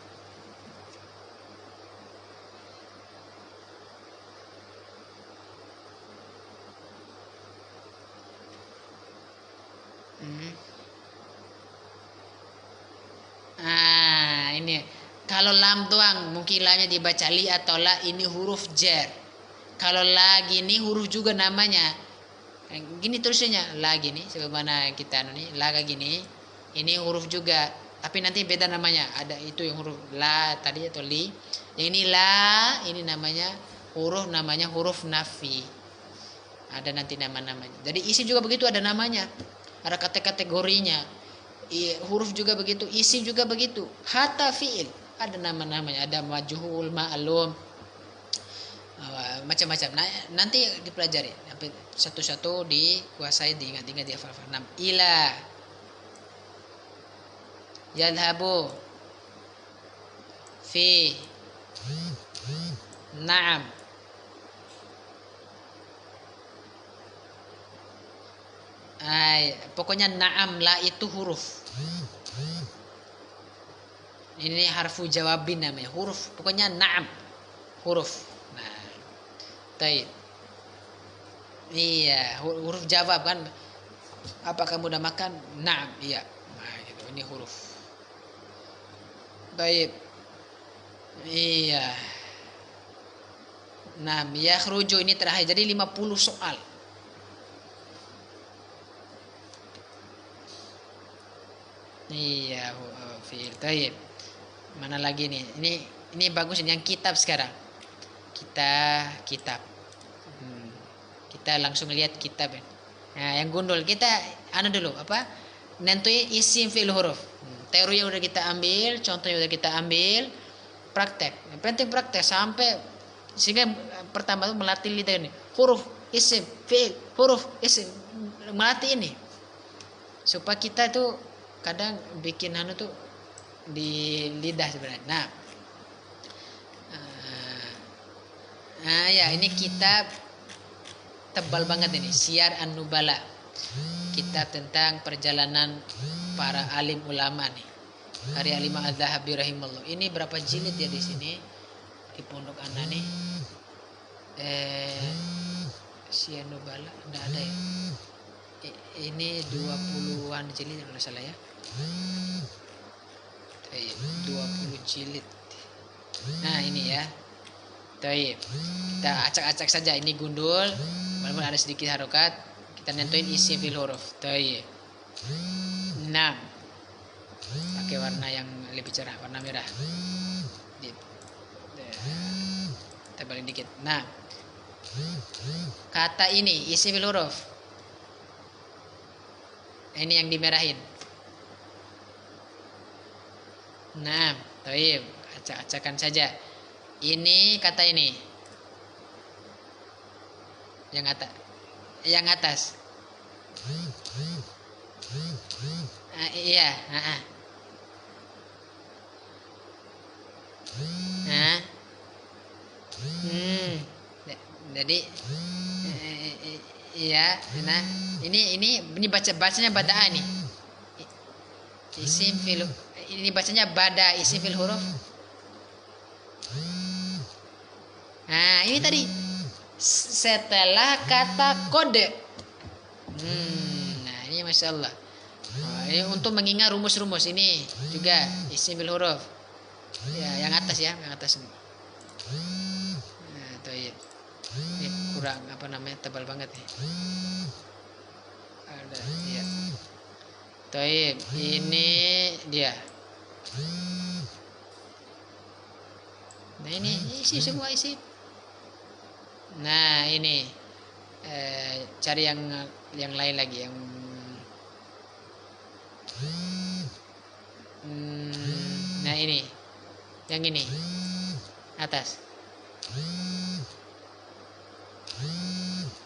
Ini kalau lam doang mungkin lamnya dibaca li atau la, ini huruf jar. Kalau la gini huruf juga namanya. Gini tulisannya la gini, sebagaimana kita nih la gini. Ini huruf juga, tapi nanti beda namanya. Ada itu yang huruf la tadi atau li. Yang ini la, ini namanya huruf nafi. Ada nanti nama-namanya. Jadi isi juga begitu, ada namanya. Ada kategorinya. Huruf juga begitu, isi juga begitu. Hatta fi'il ada nama-namanya, ada majhul, ma'lum, macam-macam. Nah, nanti dipelajari sampai satu-satu dikuasai, diingat-ingat, dihafal-hafal. Ila yadhabu fi na'am. Pokoknya na'am, la itu huruf. Ini harfu jawabin namanya, huruf. Pokoknya na'am, huruf. Nah, taib. Iya, huruf jawab kan. Apa kamu udah makan? Na'am, iya. Nah, gitu. Ini huruf. Taib. Iya. Nah, yakhruju ini terakhir. Jadi 50 soal. Iya, fi'il. Taib. Mana lagi nih? Ini bagus ini yang kitab sekarang. Kitab. Kita langsung lihat kitab. Nah, yang gundul kita dulu apa? Nentuin isim fi'il huruf. Teori yang udah kita ambil, contohnya udah kita ambil, praktek. Yang penting praktek sampai sehingga pertama itu melatih lidah ini. Huruf, isim, fi'il, huruf, isim. Melatih ini. Supaya kita tuh kadang bikin tuh di lidah sebenarnya. Nah, ya ini kitab tebal banget ini, Syiar An-Nubala. Kitab tentang perjalanan para alim ulama nih. Karya Imam Az-Zahabi rahimahullah. Ini berapa jilid ya di sini di pondok Ana nih? Syiar Nubala enggak ada ya. Ini 20-an jilid kalau salah ya. 20 jilid. Nah, ini ya. Taib. Kita acak-acak saja ini gundul, walaupun ada sedikit harokat, kita nentuin isi fil huruf. Taib. 6. Pakai warna yang lebih cerah, warna merah. Tebalin dikit. Nah, kata ini isi fil huruf. Ini yang dimerahin. Nah, taib. Acak-acakan saja. Ini kata ini. Yang atas. Iya, Nah. Jadi iya, nah ini bacanya bada nih. Isim fil ini bacanya bada isim fil huruf. Nah, ini tadi setelah kata kode. Nah, ini Masya Allah. Ini untuk mengingat rumus-rumus ini juga isim bil huruf. Ya, yang atas ya, yang atas. Nah, taib. Ini kurang tebal banget nih. Ada ya. Taib, ini dia. Nah, ini isi semua isi. Nah, ini cari yang lain lagi yang nah ini yang ini atas.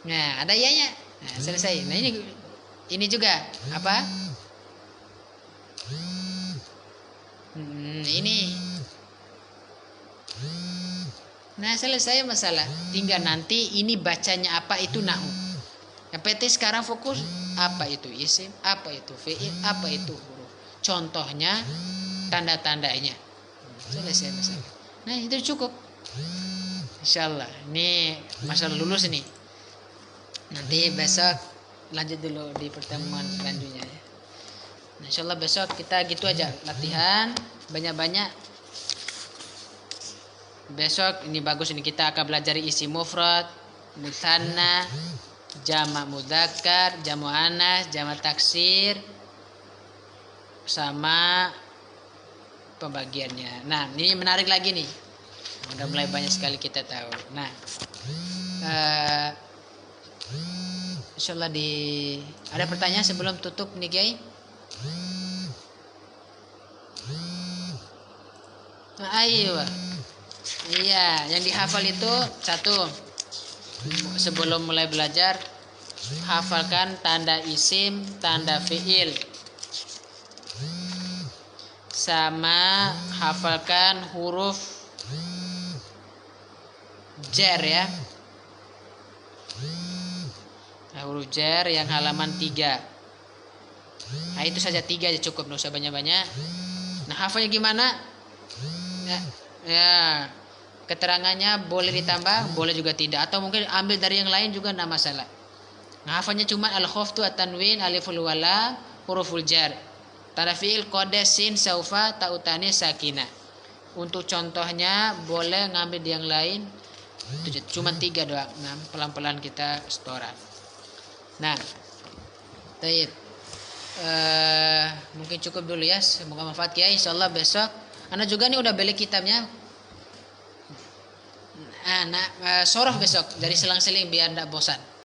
Nah, ada ianya. Nah, selesai. Nah, ini juga apa? Ini. Nah, selesai masalah. Tinggal nanti ini bacanya apa itu nahu. Yang PT sekarang fokus apa itu isim, apa itu fi'il, apa itu huruf. Contohnya, tanda-tandanya. Selesai masalah. Nah, itu cukup. Insyaallah. Ini masalah lulus ini. Nanti besok lanjut dulu di pertemuan selanjutnya ya. Nah, insyaallah besok kita gitu aja latihan banyak-banyak. Besok ini bagus ini kita akan belajar isi mufrad, musanna, jamak mudzakkar, jamak anas, jamak taksir sama pembagiannya. Nah, ini menarik lagi nih. Udah mulai banyak sekali kita tahu. Nah, insyaallah ada pertanyaan sebelum tutup nih, Kiai? Nah, ayo. Iya, yang dihafal itu satu. Sebelum mulai belajar, hafalkan tanda isim, tanda fi'il. Sama hafalkan huruf jar ya. Nah, huruf jar yang halaman 3. Nah, itu saja 3 aja cukup, enggak usah banyak-banyak. Nah, hafalnya gimana? Ya, keterangannya boleh ditambah, boleh juga tidak, atau mungkin ambil dari yang lain juga enggak masalah. Nah, hafalnya cuma al-khaftu at-tanwin, aliful wala, huruful jar. Tanda fi'il qad, sin, saufa, ta'utani, sakinah. Untuk contohnya boleh ngambil di yang lain. Cuma 3 doang. Nah, pelan-pelan kita setoran. Nah, taib. Mungkin cukup dulu ya. Semoga manfaat ya. Insyaallah besok Ana juga nih udah beli kitabnya. Sorof besok dari selang-seling biar ndak bosan.